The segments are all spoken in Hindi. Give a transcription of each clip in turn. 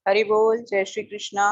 हरि बोल। जय श्री कृष्णा।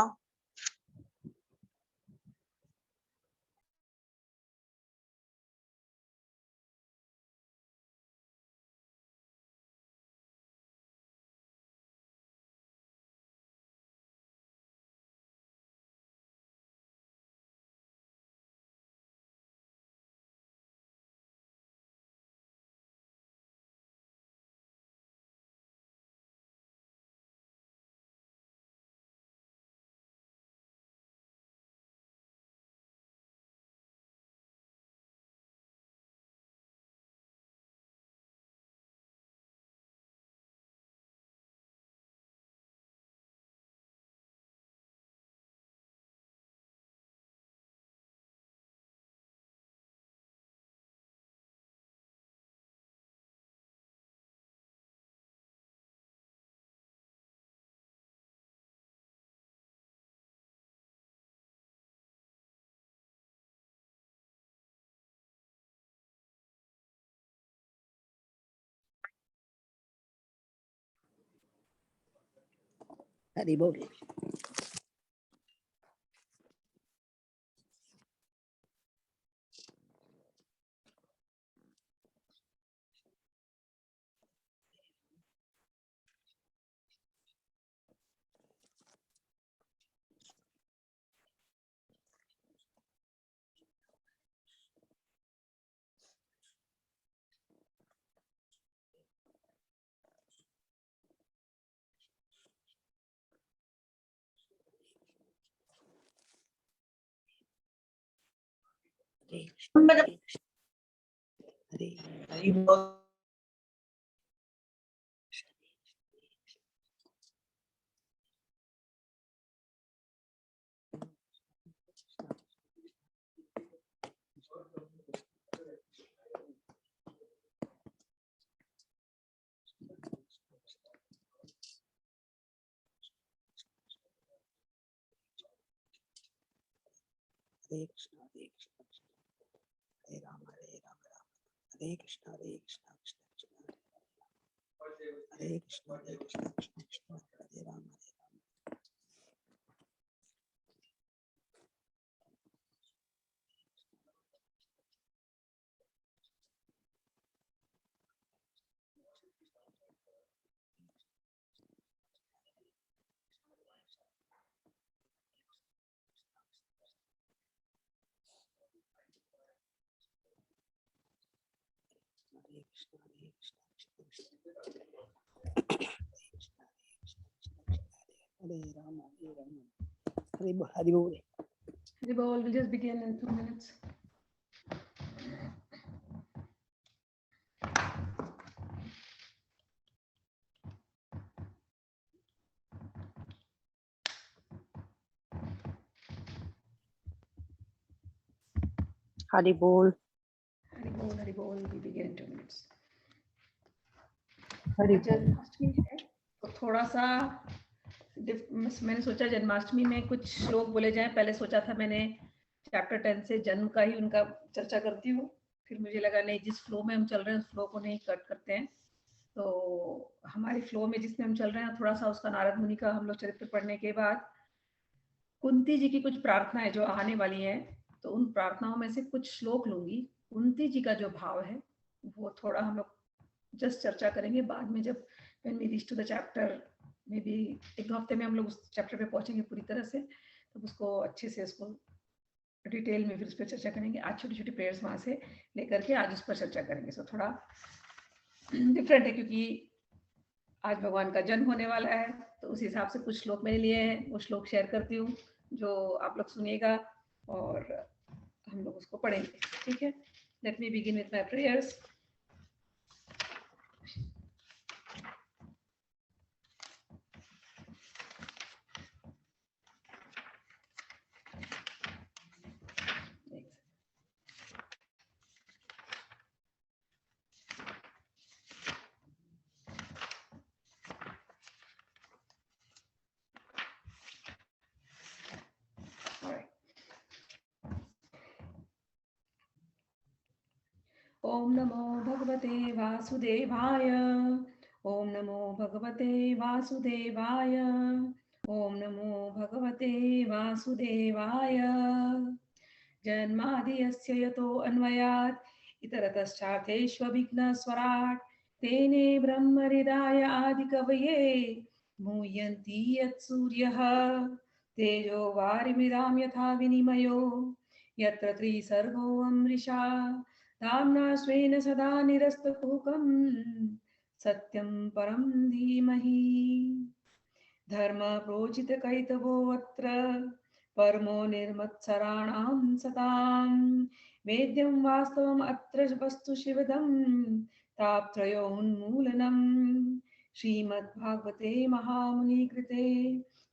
हरि बोल। हरि बोल। हरे कृष्ण हरे कृष्ण हरे राम राम हरे कृष्ण कृष्ण कृष्ण हरे कृष्ण कृष्ण कृष्ण हरे राम हरे कृष्ण हरे राम हरे बोल हरि बोल। Hari Bol, we'll just begin in 2 minutes. Hari बोल। Hari Bol, we begin in 2 minutes. Hari Janmashtami है तो थोड़ा सा मैंने सोचा जन्माष्टमी में कुछ श्लोक बोले जाएं। पहले सोचा था मैंने चैप्टर 10 से जन्म का ही उनका चर्चा करती हूँ, फिर मुझे लगा नहीं, जिस फ्लो में हम चल रहे हैं उस फ्लो को नहीं कट करते हैं। तो हमारे फ्लो में जिसमें हम चल रहे हैं थोड़ा सा उसका नारद मुनि का हम लोग चरित्र पढ़ने के बाद कुंती जी की कुछ प्रार्थनाएं जो आने वाली हैं, तो उन प्रार्थनाओं में से कुछ श्लोक लूंगी। कुंती जी का जो भाव है वो थोड़ा हम लोग जस्ट चर्चा करेंगे बाद में, जब when we reach to the chapter, may be 1 हफ्ते में हम लोग उस चैप्टर पे पहुंचेंगे पूरी तरह से, तो उसको अच्छे से उसको डिटेल में फिर उस पर चर्चा करेंगे। आज छोटी छोटी प्रेयर्स वहां से लेकर के आज उस पर चर्चा करेंगे। सो थोड़ा डिफरेंट है क्योंकि आज भगवान का जन्म होने वाला है, तो उस हिसाब से कुछ श्लोक मेरे लिए हैं, वो श्लोक शेयर करती हूँ जो आप लोग सुनिएगा और हम लोग उसको पढ़ेंगे। ठीक है, let me begin with my prayers. ओम नमो भगवते वासुदेवाय। ओम नमो भगवते वासुदेवाय। ओम नमो भगवते वासुदेवाय। जन्मादियस्य यतो अन्वयात् इतरतश्चार्थेष्वभिघ्नस्वराट् तेने ब्रह्महृदाय आदिकवये मुह्यन्ति यत्सूर्यः तेजो वारिमिदां यथा विनिमयो यत्र त्रिसर्गो अमृषा धाम्ना स्वेन सदा निरस्तकुहकं सत्यं परं धीमहि। धर्म प्रोचित कैतवोऽत्र परमो निर्मत्सराणां सतां वेद्यं वास्तवम् अत्र वस्तु शिवदं तापत्रयोन्मूलनम् श्रीमद्भागवते महामुनिकृते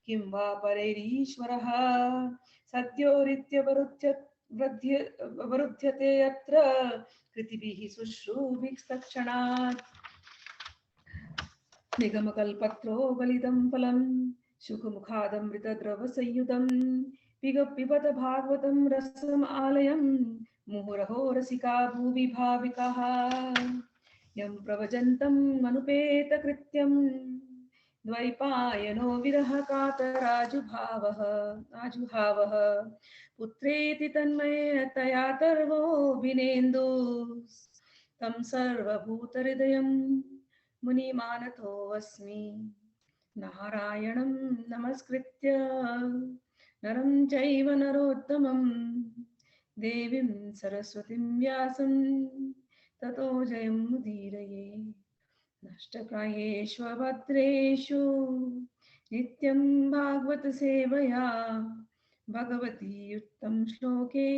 किं वा परैरीश्वरः सद्योरित्यवरुध्यते अत्र कृतिभिः शुश्रूभिस्तत्क्षणात् निगमकल्पत्रो गलितं फलं शुकमुखादमृतद्रवसंयुतं पिबत भागवतं रसम् आलयं मुहुरहो रसिका भुवि भाविकाः यं प्रवजन्तम् अनुपेतकृत्यं द्वैपायनो विरह कातराजुभावः आजुहावः पुत्रेति तन्मयतया तर्वोऽभिनेन्दुस्तं सर्वभूतहृदयं मुनिमानतोऽस्मि नारायणं नमस्कृत्य नरं चैव नरोत्तमं देवीं सरस्वतीं व्यासं ततो जयमुदीरये। नष्टप्रायेष्वभद्रेषु नित्यं भागवत सेवया भगवती उत्तम श्लोके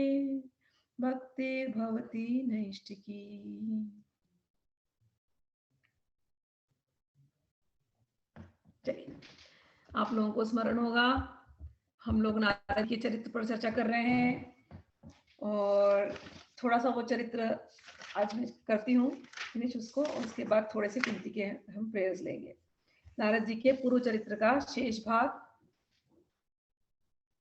भक्तिर्भवति नैष्टिकी। चलिए, आप लोगों को स्मरण होगा हम लोग नारद के चरित्र पर चर्चा कर रहे हैं और थोड़ा सा वो चरित्र आज मैं करती हूँ फिनिश उसको, और उसके बाद थोड़े से कुंती के हम प्रेयर्स लेंगे। नारद जी के पूर्व चरित्र का शेष भाग।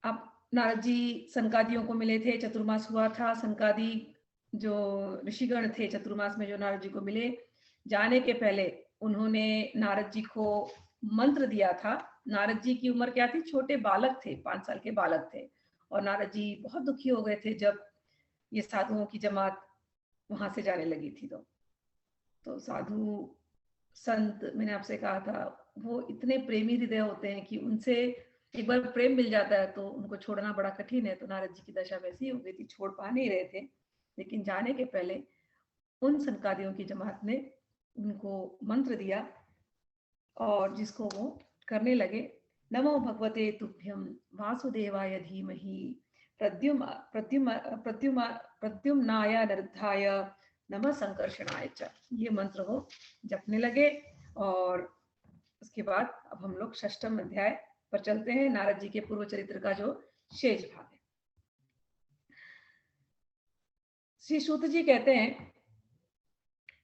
अब नारद जी सनकादियों को मिले थे, चतुर्मास हुआ था। सनकादि जो ऋषिगण थे चतुर्मास में जो नारद जी को मिले, जाने के पहले उन्होंने नारद जी को मंत्र दिया था। नारद जी की उम्र क्या थी? छोटे बालक थे, 5 साल के बालक थे। और नारद जी बहुत दुखी हो गए थे जब ये साधुओं की जमात वहां से जाने लगी थी। तो साधु संत, मैंने आपसे कहा था, वो इतने प्रेमी हृदय होते हैं कि उनसे एक बार प्रेम मिल जाता है तो उनको छोड़ना बड़ा कठिन है। तो नारद जी की दशा वैसी हो गई थी, छोड़ पा नहीं रहे थे। लेकिन जाने के पहले उन सनकादियों की जमात ने उनको मंत्र दिया और जिसको वो करने लगे। नमो भगवते तुभ्यं वासुदेवाय धीमहि प्रद्युम्नाय अनिरुद्धाय नमः संकर्षणाय च। ये मंत्र वो जपने लगे। और उसके बाद अब हम लोग 6वें अध्याय पर चलते हैं, नारद जी के पूर्व चरित्र का जो शेष भाग है। श्री सूत जी कहते हैं,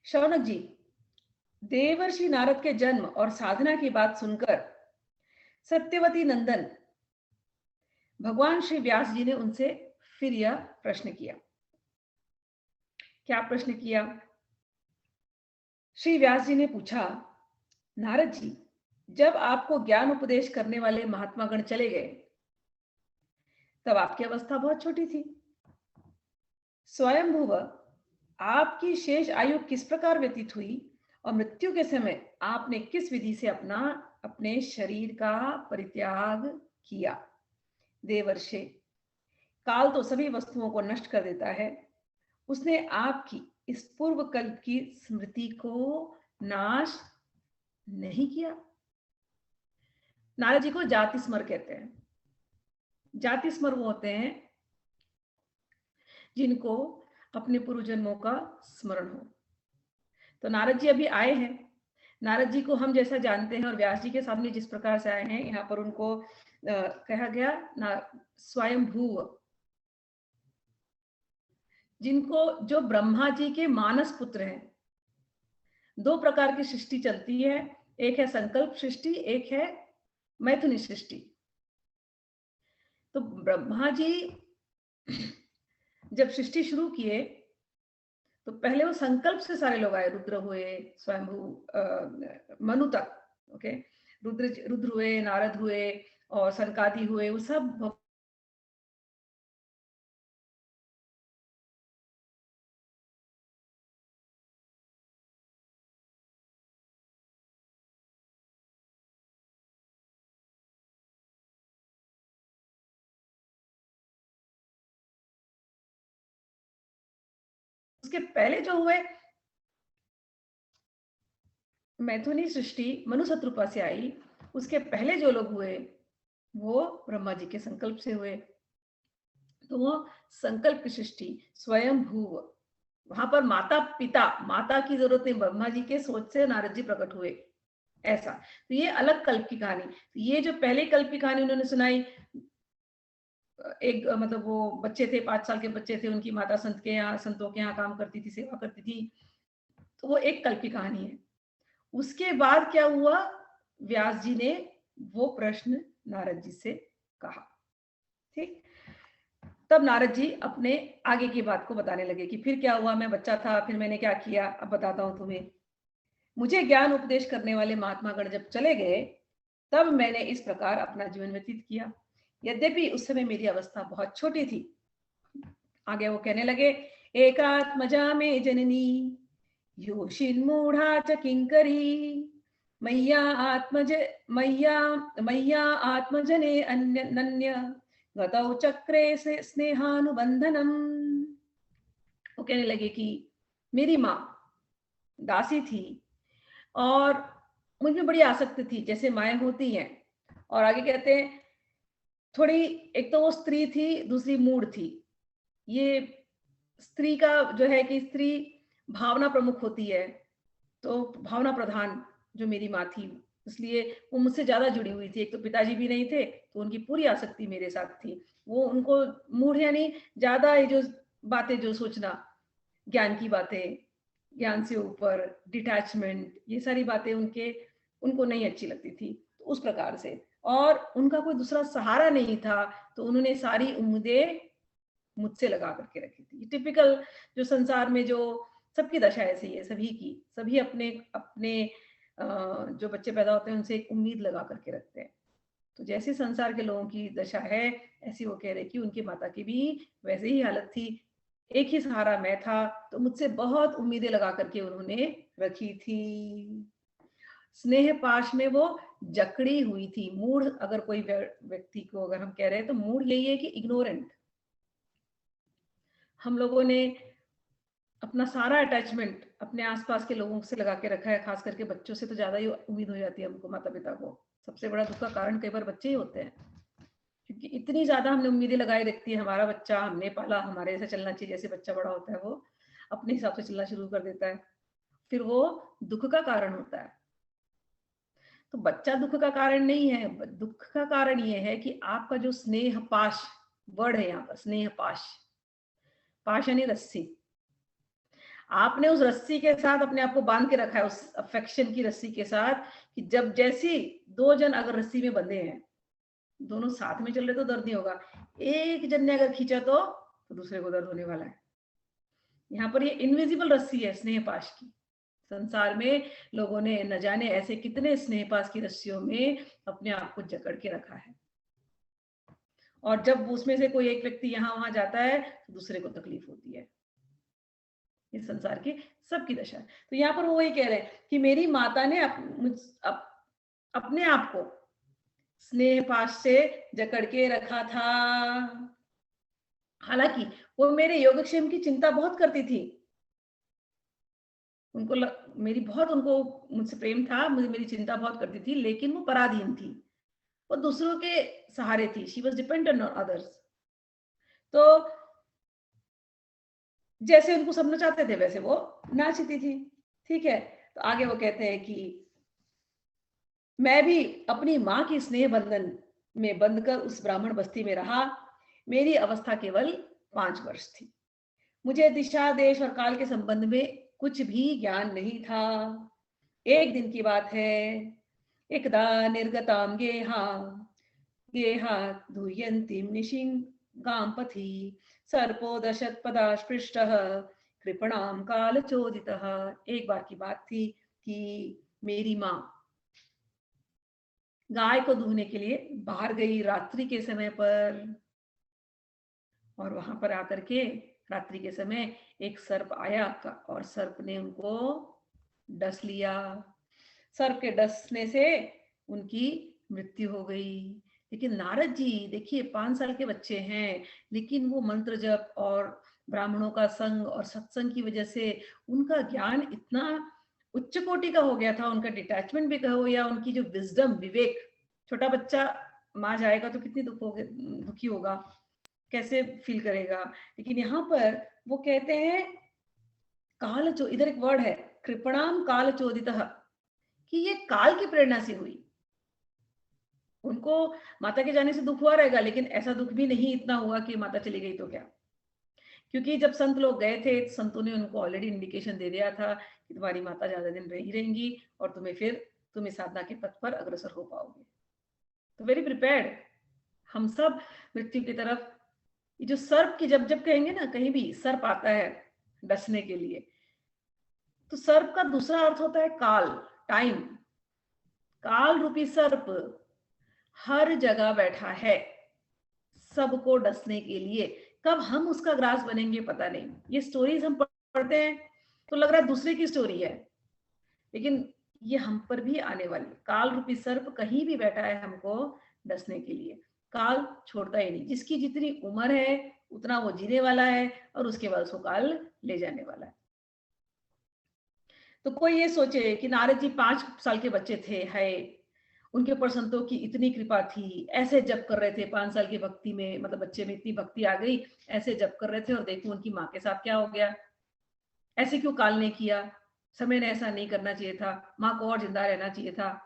शौनक जी, देवर्षि नारद के जन्म और साधना की बात सुनकर सत्यवती नंदन भगवान श्री व्यास जी ने उनसे फिर यह प्रश्न किया। क्या प्रश्न किया? श्री व्यास जी ने पूछा, नारद जी, जब आपको ज्ञान उपदेश करने वाले महात्मा गण चले गए तब आपकी अवस्था बहुत छोटी थी। स्वयंभुव आपकी शेष आयु किस प्रकार व्यतीत हुई और मृत्यु के समय आपने किस विधि से अपने शरीर का परित्याग किया? देवर्षे, काल तो सभी वस्तुओं को नष्ट कर देता है। उसने आपकी इस पूर्व कल्प की स्मृति को नाश नहीं किया। नारद जी को जाति स्मर कहते हैं। जाति स्मर वो होते हैं जिनको अपने पूर्व जन्मों का स्मरण हो। तो नारद जी अभी आए हैं। नारद जी को हम जैसा जानते हैं और व्यास जी के सामने जिस प्रकार से आए हैं, यहाँ पर उनको कहा गया स्वयंभुव, जिनको जो ब्रह्मा जी के मानस पुत्र हैं। 2 प्रकार की सृष्टि चलती है, एक है संकल्प सृष्टि, एक है मैथुनी सृष्टि। तो ब्रह्मा जी जब सृष्टि शुरू किए तो पहले वो संकल्प से सारे लोग आए। रुद्र हुए, स्वयंभू मनु तक, ओके, रुद्र हुए, नारद हुए, और सनकादि हुए, वो सब उसके पहले जो हुए, मैथुनी सृष्टि मनु शत्रुपा से आई, उसके पहले जो लोग हुए वो ब्रह्मा जी के संकल्प से हुए। तो वो संकल्प की सृष्टि स्वयं भूव, वहां पर माता पिता, माता की जरूरत नहीं, ब्रह्मा जी के सोच से नारद जी प्रकट हुए, ऐसा। तो ये अलग कल्प की कहानी। तो ये जो पहले कल्प की कहानी उन्होंने सुनाई, एक मतलब वो बच्चे थे, 5 साल के बच्चे थे, उनकी माता संत के यहाँ, संतों के यहाँ काम करती थी, सेवा करती थी, तो वो एक कल्प की कहानी है। उसके बाद क्या हुआ, व्यास जी ने वो प्रश्न नारद जी से कहा, ठीक। तब नारद जी अपने आगे की बात को बताने लगे कि फिर क्या हुआ, मैं बच्चा था, फिर मैंने क्या किया, अब बताता हूं तुम्हें। मुझे ज्ञान उपदेश करने वाले महात्मा गण जब चले गए, तब मैंने इस प्रकार अपना जीवन व्यतीत किया, यद्यपि उस समय मेरी अवस्था बहुत छोटी थी। आगे वो कहने लगे, एकात्मजा में जननी योषिन्मूढ़ा च किंकरी मय्या आत्मज मय्या आत्मजने अन्य गतौ चक्रे से स्नेहानुबंधनम। वो कहने लगे कि मेरी माँ दासी थी और मुझ में बड़ी आसक्ति थी, जैसे माएँ होती हैं। और आगे कहते हैं, थोड़ी, एक तो वो स्त्री थी, दूसरी मूढ़ थी। ये स्त्री का जो है कि स्त्री भावना प्रमुख होती है, तो भावना प्रधान जो मेरी माँ थी, इसलिए वो मुझसे ज्यादा जुड़ी हुई थी। एक तो पिताजी भी नहीं थे, तो उनकी पूरी आसक्ति मेरे साथ थी। वो उनको मूढ़ यानी ज्यादा ये जो बातें जो सोचना, ज्ञान की बातें, ज्ञान से ऊपर डिटैचमेंट, ये सारी बातें उनको नहीं अच्छी लगती थी, तो उस प्रकार से। और उनका कोई दूसरा सहारा नहीं था, तो उन्होंने सारी उम्मीदें मुझसे लगा करके रखी थी। टिपिकल जो संसार में जो सबकी दशा ऐसी है, सभी की, सभी अपने अपने जो बच्चे पैदा होते हैं उनसे एक उम्मीद लगा करके रखते हैं। तो जैसे संसार के लोगों की दशा है, ऐसी वो कह रहे कि उनकी माता की भी वैसे ही हालत थी। एक ही सहारा मैं था, तो मुझसे बहुत उम्मीदें लगा करके उन्होंने रखी थी। स्नेह पाश में वो जकड़ी हुई थी। मूढ़ अगर कोई व्यक्ति को अगर हम कह रहे हैं, तो मूढ़ यही है कि इग्नोरेंट। हम लोगों ने अपना सारा अटैचमेंट अपने आसपास के लोगों से लगा के रखा है, खास करके बच्चों से तो ज्यादा ही उम्मीद हो जाती है हमको, माता पिता को। सबसे बड़ा दुख का कारण कई बार बच्चे ही होते हैं, क्योंकि इतनी ज्यादा हमने उम्मीदें लगाई रखती है। हमारा बच्चा हमने पाला, हमारे जैसे चलना चाहिए। जैसे बच्चा बड़ा होता है, वो अपने हिसाब से चलना शुरू कर देता है, फिर वो दुख का कारण होता है। तो बच्चा दुख का कारण नहीं है, दुख का कारण ये है कि आपका जो स्नेह पाश वर्ड है यहाँ पर, स्नेह पाश, पाश यानी रस्सी। आपने उस रस्सी के साथ अपने आप को बांध के रखा है, उस अफेक्शन की रस्सी के साथ, कि जब जैसी दो जन अगर रस्सी में बंधे हैं, दोनों साथ में चल रहे तो दर्द नहीं होगा, एक जन ने अगर खींचा तो दूसरे को दर्द होने वाला है। यहाँ पर ये इनविजिबल रस्सी है स्नेह पाश की। संसार में लोगों ने न जाने ऐसे कितने स्नेह पाश की रस्सियों में अपने आप को जकड़ के रखा है, और जब उसमें से कोई एक व्यक्ति यहाँ वहां जाता है तो दूसरे को तकलीफ होती है। इस संसार की सबकी दशा है। तो यहाँ पर वो वही कह रहे हैं कि मेरी माता ने अपने आप को स्नेह पाश से जकड़ के रखा था। हालांकि वो मेरे योगक्षेम की चिंता बहुत करती थी। मेरी बहुत उनको मुझसे प्रेम था, मुझे मेरी चिंता बहुत करती थी, लेकिन वो पराधीन थी, वो दूसरों के सहारे थी। She was dependent on others. तो जैसे उनको सब नचाते थे वैसे वो नाचती थी, ठीक है। तो आगे वो कहते हैं कि मैं भी अपनी माँ की स्नेह बंधन में बंधकर उस ब्राह्मण बस्ती में रहा। मेरी अवस्था केवल 5 वर्ष थी। मुझे दिशा, देश और काल के संबंध में कुछ भी ज्ञान नहीं था। एक दिन की बात है, एकदा निर्गताम गेहा धूयन्तीम निशिंगाम पथि सर्पो दशत्पदा स्पृष्टः कृपणाम कालचोदितः। एक बार की बात थी कि मेरी माँ गाय को दूहने के लिए बाहर गई रात्रि के समय पर, और वहां पर आकर के रात्रि के समय एक सर्प आया और सर्प ने उनको डस लिया। सर्प के डसने से उनकी मृत्यु हो गई। लेकिन नारद जी देखिए 5 साल के बच्चे हैं, लेकिन वो मंत्र जप और ब्राह्मणों का संग और सत्संग की वजह से उनका ज्ञान इतना उच्च कोटि का हो गया था, उनका डिटैचमेंट भी कहो या उनकी जो विजडम, विवेक। छोटा बच्चा मां जाएगा तो कितनी दुखी होगा, कैसे फील करेगा। लेकिन यहाँ पर वो कहते हैं काल चो, इधर एक वर्ड है कृपणाम काल चोदितः, कि ये काल की प्रेरणा से हुई। उनको माता के जाने से दुख हुआ रहेगा, लेकिन ऐसा दुख भी नहीं इतना हुआ कि माता चली गई तो क्या। क्योंकि जब संत लोग गए थे, संतों ने उनको ऑलरेडी इंडिकेशन दे दिया था कि तुम्हारी माता ज्यादा दिन रही रहेंगी और तुम इस साधना के पथ पर अग्रसर हो पाओगे। तो वेरी प्रिपेयर्ड हम सब मृत्यु की तरफ। ये जो सर्प की जब कहेंगे ना, कहीं भी सर्प आता है डसने के लिए, तो सर्प का दूसरा अर्थ होता है काल, टाइम। काल रूपी सर्प हर जगह बैठा है सबको डसने के लिए। कब हम उसका ग्रास बनेंगे पता नहीं। ये स्टोरीज हम पढ़ते हैं तो लग रहा है दूसरे की स्टोरी है, लेकिन ये हम पर भी आने वाली। काल रूपी सर्प कहीं भी बैठा है हमको डसने के लिए। काल छोड़ता ही नहीं, जिसकी जितनी उम्र है उतना वो जीने वाला है और उसके बाद उसको काल ले जाने वाला है। तो कोई ये सोचे कि नारद जी 5 साल के बच्चे थे, है उनके ऊपर संतों की इतनी कृपा थी, ऐसे जप कर रहे थे 5 साल की भक्ति में, मतलब बच्चे में इतनी भक्ति आ गई, ऐसे जप कर रहे थे और देखो उनकी माँ के साथ क्या हो गया। ऐसे क्यों काल ने किया, समय ने ऐसा नहीं करना चाहिए था, माँ को और जिंदा रहना चाहिए था।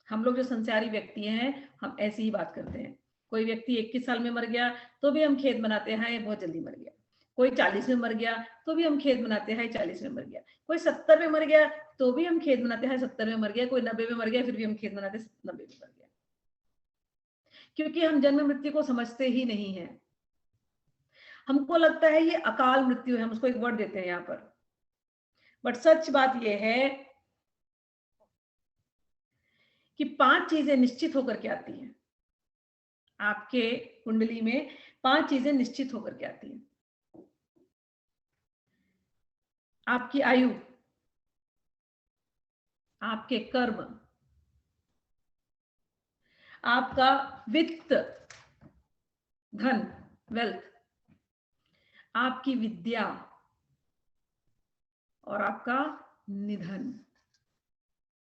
हम लोग जो संसारी व्यक्ति हैं हम ऐसी ही बात करते हैं। कोई व्यक्ति 21 साल में मर गया तो भी हम खेद मनाते हैं बहुत जल्दी मर गया। कोई 40 में मर गया तो भी हम खेद मनाते हैं 40 में मर गया। कोई 70 में मर गया तो भी हम खेद मनाते हैं 70 में मर गया। कोई 90 में मर गया फिर भी हम खेद मनाते हैं 90 में मर गया, क्योंकि हम जन्म मृत्यु को समझते ही नहीं है। हमको लगता है ये अकाल मृत्यु है, हम उसको एक वर्ड देते हैं यहाँ पर। बट सच बात यह है कि 5 चीजें निश्चित होकर के आती हैं आपके कुंडली में। 5 चीजें निश्चित होकर के आती हैं। आपकी आयु, आपके कर्म, आपका वित्त, धन, वेल्थ, आपकी विद्या और आपका निधन।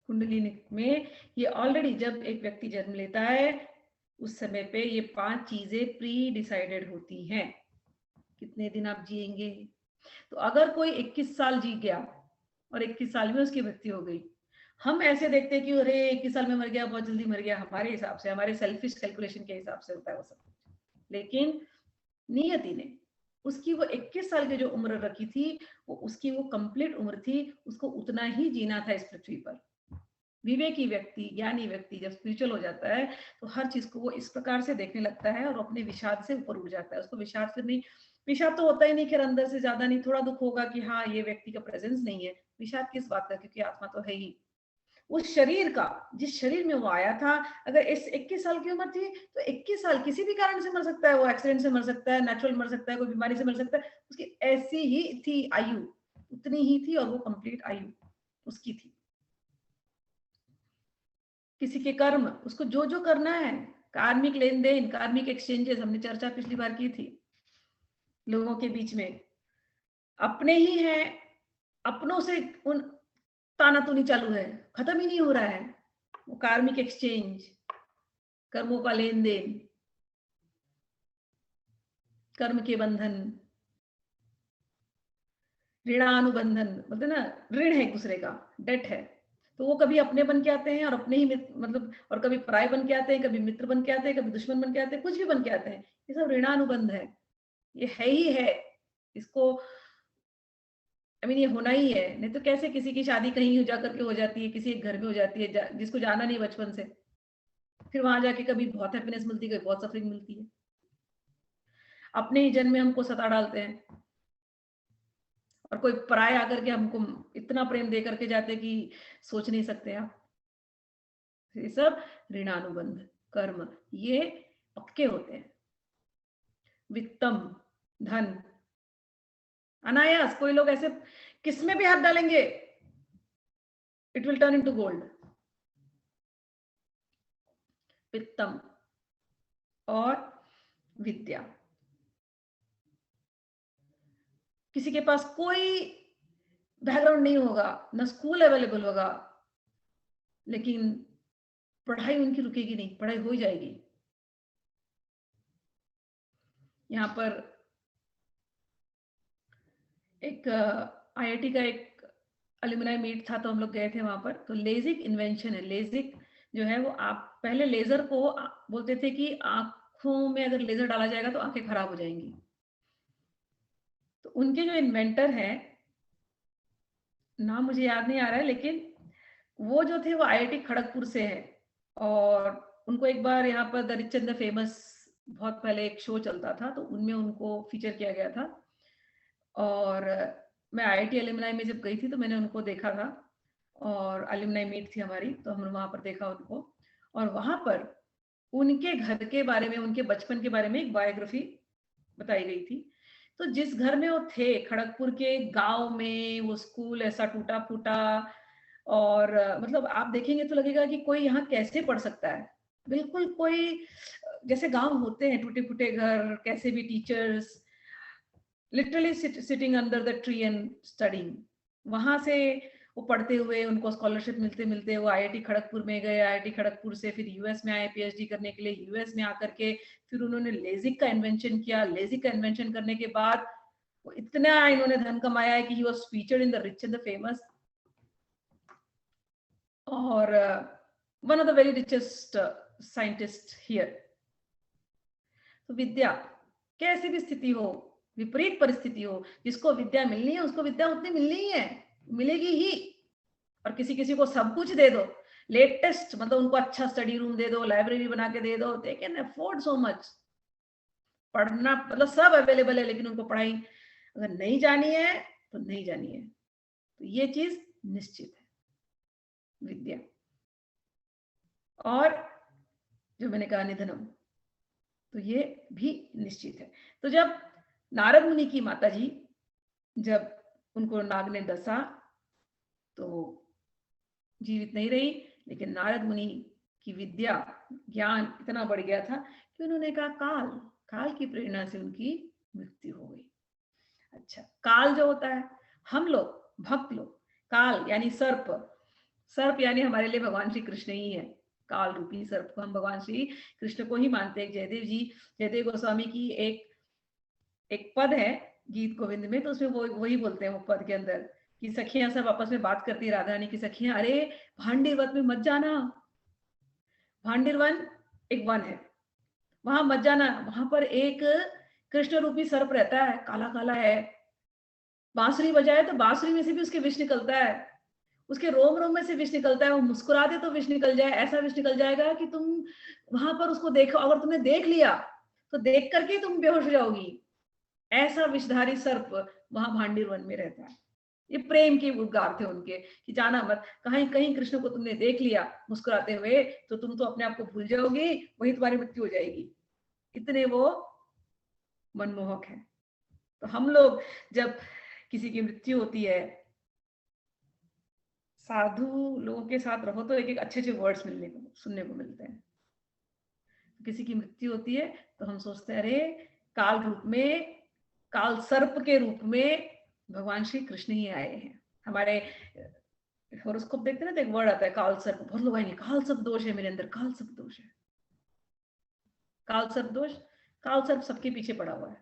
कुंडली में ये ऑलरेडी जब एक व्यक्ति जन्म लेता है उस समय पे ये 5 चीजें प्री डिसाइडेड होती हैं, कितने दिन आप जिएंगे। तो अगर कोई 21 साल जी गया और 21 साल में उसकी मृत्यु हो गई, हम ऐसे देखते हैं कि अरे 21 साल में मर गया, बहुत जल्दी मर गया। हमारे हिसाब से, हमारे सेल्फिश कैलकुलेशन के हिसाब से होता है वो सब। लेकिन नियति ने उसकी वो 21 साल की जो उम्र रखी थी, वो उसकी वो कंप्लीट उम्र थी, उसको उतना ही जीना था इस पृथ्वी पर। विवेकी व्यक्ति, ज्ञानी व्यक्ति जब स्पिरिचुअल हो जाता है तो हर चीज को वो इस प्रकार से देखने लगता है और अपने विषाद से ऊपर उठ जाता है। उसको विषाद फिर नहीं, विषाद तो होता ही नहीं, खैर अंदर से ज्यादा नहीं, थोड़ा दुख होगा कि हाँ ये व्यक्ति का प्रेजेंस नहीं है। विषाद किस बात का, क्योंकि आत्मा तो है ही। उस शरीर का, जिस शरीर में वो आया था, अगर इस 21 साल की उम्र थी तो 21 साल किसी भी कारण से मर सकता है। वो एक्सीडेंट से मर सकता है, नेचुरल मर सकता है, कोई बीमारी से मर सकता है। उसकी ऐसी ही थी आयु, उतनी ही थी और वो कंप्लीट आयु उसकी थी। किसी के कर्म, उसको जो जो करना है, कार्मिक लेन देन, कार्मिक एक्सचेंजेस, हमने चर्चा पिछली बार की थी। लोगों के बीच में अपने ही हैं, अपनों से उन तानातुनी चालू है, खत्म ही नहीं हो रहा है। वो कार्मिक एक्सचेंज, कर्मों का लेन देन, कर्म के बंधन, ऋणानुबंधन, मतलब ना ऋण है एक दूसरे का, डेट है। तो वो कभी अपने बन के आते हैं और अपने ही मतलब, और कभी पराये बन के आते हैं, कभी मित्र बन के आते हैं, कभी दुश्मन बन के आते हैं, कुछ भी बन के आते हैं। ये सब ऋणानुबंध है, ये है ही है। इसको ये होना ही है। नहीं तो कैसे किसी की शादी कहीं जा करके हो जाती है, किसी एक घर में हो जाती है जिसको जाना नहीं बचपन से, फिर वहां जाके कभी बहुत हैप्पीनेस मिलती है, कभी बहुत सफरिंग मिलती है। अपने ही जन्म में हमको सता डालते हैं और कोई पराये आकर के हमको इतना प्रेम दे करके जाते कि सोच नहीं सकते आप। ये सब ऋणानुबंध कर्म, ये पक्के होते हैं। वित्तम, धन, अनायास, कोई लोग ऐसे किसमें भी हाथ डालेंगे, it will turn into gold. वित्तम और विद्या, किसी के पास कोई बैकग्राउंड नहीं होगा, ना स्कूल अवेलेबल होगा, लेकिन पढ़ाई उनकी रुकेगी नहीं, पढ़ाई हो ही जाएगी। यहाँ पर एक आईआईटी का एक अलुमनाई मीट था, तो हम लोग गए थे वहां पर। तो लेजिक इन्वेंशन है। लेजिक जो है वो, आप पहले लेजर को बोलते थे कि आंखों में अगर लेजर डाला जाएगा तो आंखें खराब हो जाएंगी। तो उनके जो इन्वेंटर हैं, नाम मुझे याद नहीं आ रहा है, लेकिन वो जो थे वो आईआईटी खड़गपुर से है। और उनको एक बार यहाँ पर the rich and the famous, बहुत पहले एक शो चलता था, तो उनमें उनको फीचर किया गया था। और मैं आईआईटी अलुमनाई में जब गई थी तो मैंने उनको देखा था, और अलुमनाई मीट थी हमारी, तो हमने वहां पर देखा उनको। और वहां पर उनके घर के बारे में, उनके बचपन के बारे में एक बायोग्राफी बताई गई थी। तो जिस घर में वो थे, खड़गपुर के गांव में, वो स्कूल ऐसा टूटा फूटा, और मतलब आप देखेंगे तो लगेगा कि कोई यहाँ कैसे पढ़ सकता है। बिल्कुल कोई, जैसे गांव होते हैं टूटे फूटे घर, कैसे भी teachers literally sitting under the tree and studying. वहां से वो पढ़ते हुए उनको स्कॉलरशिप मिलते मिलते वो आईआईटी खड़गपुर में गए। आईआईटी खड़गपुर से फिर यूएस में आए पीएचडी करने के लिए। यूएस में आकर के फिर उन्होंने लेजिक का इन्वेंशन किया। लेजिक का इन्वेंशन करने के बाद वो इतना इन्होंने धन कमाया है कि he was featured in the rich and the famous, और one of the very richest scientist here. तो विद्या, कैसी भी स्थिति हो, विपरीत परिस्थिति हो, जिसको विद्या मिलनी है उसको विद्या उतनी मिलनी ही है, मिलेगी ही। और किसी किसी को सब कुछ दे दो, लेटेस्ट, मतलब उनको अच्छा स्टडी रूम दे दो, लाइब्रेरी बना के दे दो, they can afford so much. पढ़ना मतलब सब अवेलेबल है, लेकिन उनको पढ़ाई अगर नहीं जानी है तो नहीं जानी है। तो ये चीज निश्चित है, विद्या। और जो मैंने कहा निधनम, तो ये भी निश्चित है। तो जब नारद मुनि की माता जी, जब उनको नाग ने डसा तो जीवित नहीं रही, लेकिन नारद मुनि की विद्या, ज्ञान इतना बढ़ गया था कि उन्होंने कहा काल, काल की प्रेरणा से उनकी मृत्यु हो गई। अच्छा, काल जो होता है, हम लोग भक्त लोग, काल यानी सर्प, सर्प यानी हमारे लिए भगवान श्री कृष्ण ही है। काल रूपी सर्प को हम भगवान श्री कृष्ण को ही मानते हैं। जयदेव जी, जयदेव गोस्वामी की एक पद है गीत गोविंद में, तो उसमें वो वही बोलते हैं वो पद के अंदर कि सखियां सब आपस में बात करती है, राधा रानी की सखियां, अरे भांडिर वन में मत जाना, भांडिर वन एक वन है, वहां मत जाना, वहां पर एक कृष्ण रूपी सर्प रहता है, काला काला है, बांसुरी बजाए तो बांसुरी में से भी उसके विष निकलता है, उसके रोम रोम में से विष निकलता है, वो मुस्कुरा दे तो विष निकल जाए, ऐसा विष निकल जाएगा कि तुम वहां पर उसको देखो, अगर तुमने देख लिया तो देख करके तुम बेहोश हो जाओगी। ऐसा विषधारी सर्प वहां भांडिर वन में रहता है। ये प्रेम के उद्गार थे उनके कि जाना मत, कहीं कहीं कृष्ण को तुमने देख लिया मुस्कुराते हुए तो तुम तो अपने आप को भूल जाओगी, वही तुम्हारी मृत्यु हो जाएगी। इतने वो मनमोहक है। तो हम लोग जब किसी की मृत्यु होती है, साधु लोगों के साथ रहो तो एक एक अच्छे अच्छे वर्ड्स मिलने को सुनने को मिलते हैं। किसी की मृत्यु होती है तो हम सोचते हैं अरे काल रूप में, काल सर्प के रूप में भगवान श्री कृष्ण ही आए हैं। हमारे हॉरोस्कोप देखते हैं ना, तो एक वर्ड आता है काल सर्प, बहुत लोग आएंगे काल सर्प दोष है मेरे अंदर, काल सर्प दोष है, काल सर्प दोष, काल सर्प सबके पीछे पड़ा हुआ है।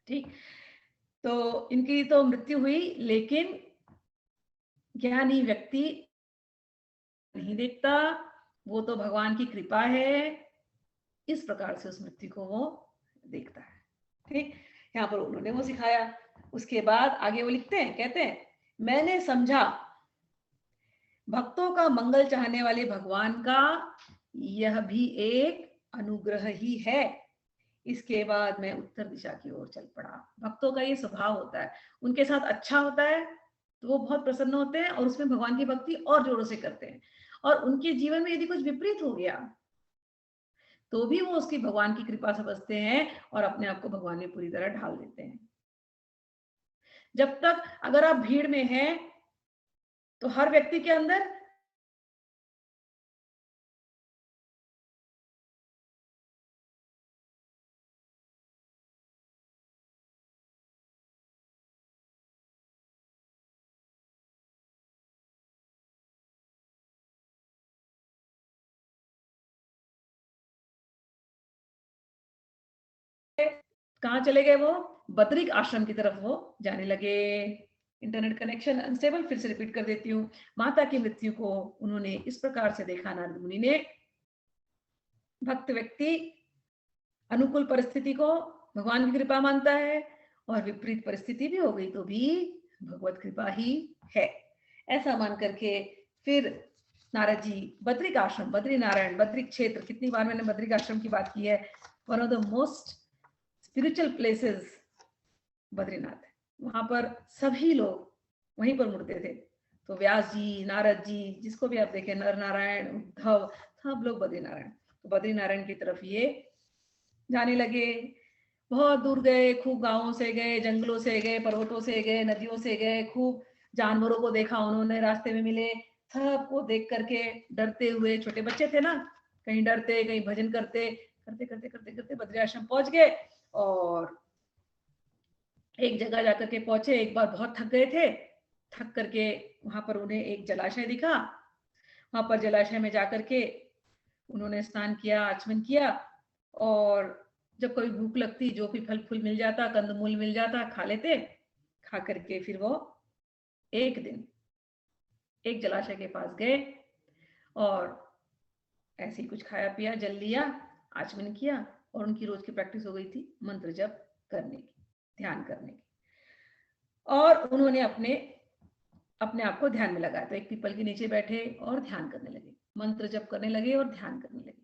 ठीक, तो इनकी तो मृत्यु हुई, लेकिन ज्ञानी व्यक्ति नहीं देखता, वो तो भगवान की कृपा है, इस प्रकार से उस मृत्यु को वो देखता है। ठीक, यहाँ पर उन्होंने वो सिखाया। उसके बाद आगे वो लिखते हैं, कहते हैं मैंने समझा भक्तों का मंगल चाहने वाले भगवान का यह भी एक अनुग्रह ही है। इसके बाद मैं उत्तर दिशा की ओर चल पड़ा। भक्तों का ये स्वभाव होता है, उनके साथ अच्छा होता है तो वो बहुत प्रसन्न होते हैं और उसमें भगवान की भक्ति और जोरों से करते हैं, और उनके जीवन में यदि कुछ विपरीत हो गया तो भी वो उसकी भगवान की कृपा समझते हैं और अपने आप को भगवान में पूरी तरह ढाल देते हैं। जब तक अगर आप भीड़ में हैं तो हर व्यक्ति के अंदर कहाँ चले गए, वो बद्रिक आश्रम की तरफ वो जाने लगे। इंटरनेट कनेक्शन अनस्टेबल, फिर से रिपीट कर देती हूँ। माता की मृत्यु को उन्होंने इस प्रकार से देखा नारद मुनि ने, भक्त व्यक्ति अनुकूल परिस्थिति को भगवान की कृपा मानता है और विपरीत परिस्थिति भी हो गई तो भी भगवत कृपा ही है, ऐसा मान करके फिर नारद जी बद्रिक आश्रम, बद्री नारायण, बद्रिक क्षेत्र, कितनी बार मैंने बद्रिक आश्रम की बात की है, one of the most spiritual places Badrinath है। वहां पर सभी लोग वहीं पर मुड़ते थे। तो व्यास जी, नारद जी, जिसको भी आप देखें, नर नारायण, उद्धव, सब लोग बद्रीनारायण। तो बद्रीनारायण की तरफ ये जाने लगे। बहुत दूर गए, खूब गांवों से गए, जंगलों से गए, पर्वतों से गए, नदियों से गए, खूब जानवरों को देखा उन्होंने, रास्ते में मिले, सबको देख करके डरते हुए, छोटे बच्चे थे ना, कहीं डरते कहीं भजन करते करते करते करते करते बद्री आश्रम पहुंच गए। और एक जगह जाकर के पहुंचे, एक बार बहुत थक गए थे, थक करके वहां पर उन्हें एक जलाशय दिखा। वहां पर जलाशय में जाकर के उन्होंने स्नान किया, आचमन किया, और जब कभी भूख लगती, जो भी फल फूल मिल जाता, कंदमूल मिल जाता, खा लेते। खा करके फिर वो एक दिन एक जलाशय के पास गए और ऐसे ही कुछ खाया पिया, जल लिया, आचमन किया, और उनकी रोज की प्रैक्टिस हो गई थी मंत्र जप करने की, ध्यान करने की। और उन्होंने अपने आप को ध्यान में लगाया। तो एक पीपल के नीचे बैठे और ध्यान करने लगे, मंत्र जप करने लगे और ध्यान करने लगे।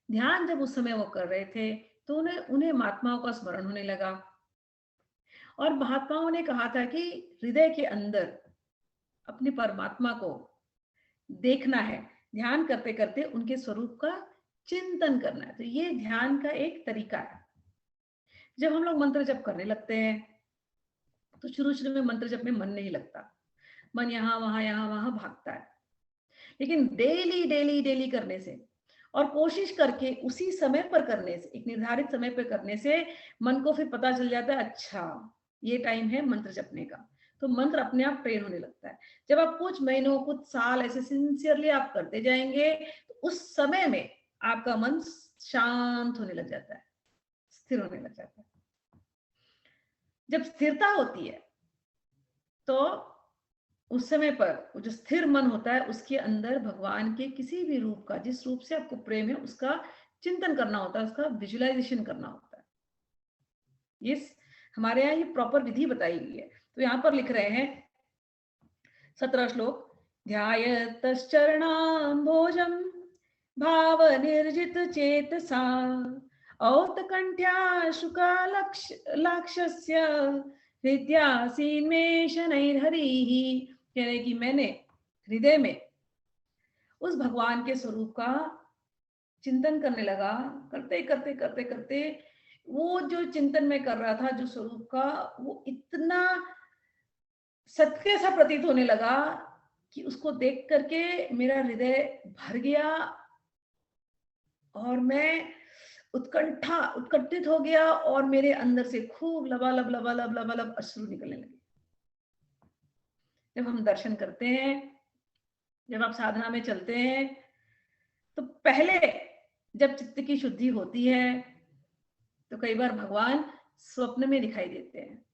ध्यान जब उस समय वो कर रहे थे तो उन्हें महात्माओं का स्मरण होने लगा। और महात्माओं ने कहा था कि हृदय के अंदर अपने परमात्मा को देखना है, ध्यान करते करते उनके स्वरूप का चिंतन करना है। तो ये ध्यान का एक तरीका है। जब हम लोग मंत्र जप करने लगते हैं तो शुरू शुरू में मंत्र जप में मन नहीं लगता, मन यहाँ वहां भागता है। लेकिन डेली डेली डेली करने से और कोशिश करके उसी समय पर करने से, एक निर्धारित समय पर करने से मन को फिर पता चल जाता है, अच्छा ये टाइम है मंत्र जपने का। तो मंत्र अपने आप ट्रेन होने लगता है। जब आप कुछ महीनों, कुछ साल ऐसे सिंसियरली आप करते जाएंगे तो उस समय में आपका मन शांत होने लग जाता है, स्थिर होने लग जाता है। जब स्थिरता होती है तो उस समय पर जो स्थिर मन होता है उसके अंदर भगवान के किसी भी रूप का, जिस रूप से आपको प्रेम है, उसका चिंतन करना होता है, उसका विजुअलाइजेशन करना होता है। ये हमारे यहाँ ये प्रॉपर विधि बताई गई है। तो यहाँ पर लिख रहे हैं 17 श्लोक, ध्यायतश्चरणाम्भोजं भाव निर्जित चेतसा औतकंठ्या शुकालाक्षस्य हृदयासीन्मेषणैर्हरिः। कह रहे कि मैंने हृदय में उस भगवान के स्वरूप का चिंतन करने लगा। करते करते करते करते वो जो चिंतन में कर रहा था, जो स्वरूप का, वो इतना सत्य सा प्रतीत होने लगा कि उसको देख करके मेरा हृदय भर गया और मैं उत्कंठित हो गया और मेरे अंदर से खूब लबालब लबालब लबालब अश्रु निकलने लगे। जब हम दर्शन करते हैं, जब आप साधना में चलते हैं, तो पहले जब चित्त की शुद्धि होती है तो कई बार भगवान स्वप्न में दिखाई देते हैं।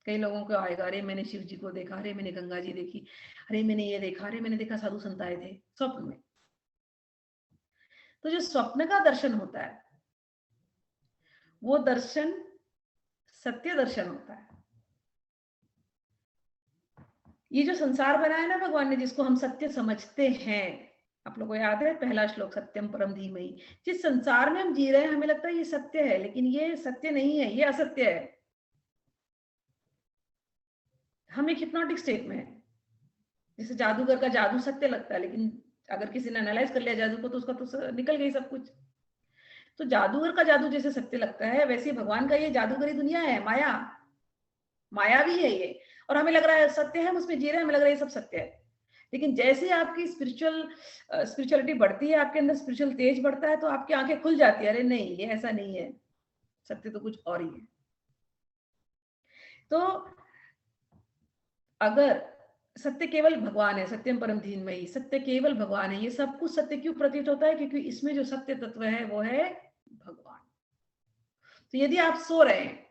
कई लोगों को आएगा, अरे मैंने शिव जी को देखा, अरे मैंने गंगा जी देखी, अरे मैंने ये देखा, अरे मैंने देखा साधु संत आए थे स्वप्न में। तो जो स्वप्न का दर्शन होता है वो दर्शन सत्य दर्शन होता है। ये जो संसार बनाया ना भगवान ने, जिसको हम सत्य समझते हैं, आप लोगों को याद है पहला श्लोक, सत्यम परम धीमहि। जिस संसार में हम जी रहे हैं हमें लगता है ये सत्य है, लेकिन ये सत्य नहीं है, ये असत्य है। हम एक हिप्नोटिक स्टेट में है। जैसे जादूगर का जादू सत्य लगता है लेकिन अगर किसी ने एनालाइज कर लिया जादू को तो उसका तो निकल गई सब कुछ। तो जादूगर का जादू जैसे सत्य लगता है, वैसे भगवान का ये जादूगरी दुनिया है, माया, माया भी है ये, और हमें लग रहा है सत्य है, हम उसमें जी रहे हैं, हमें लग रहा है ये सब सत्य है। लेकिन जैसे आपकी स्पिरिचुअलिटी बढ़ती है, आपके अंदर स्पिरिचुअल तेज बढ़ता है, तो आपकी आंखें खुल जाती है, अरे नहीं ये ऐसा नहीं है, सत्य तो कुछ और ही है। तो अगर सत्य केवल भगवान है, सत्यम परम धीमहि, सत्य केवल भगवान है, ये सब कुछ सत्य क्यों प्रतीत होता है? क्योंकि इसमें जो सत्य तत्व है वो है भगवान। तो यदि आप सो रहे हैं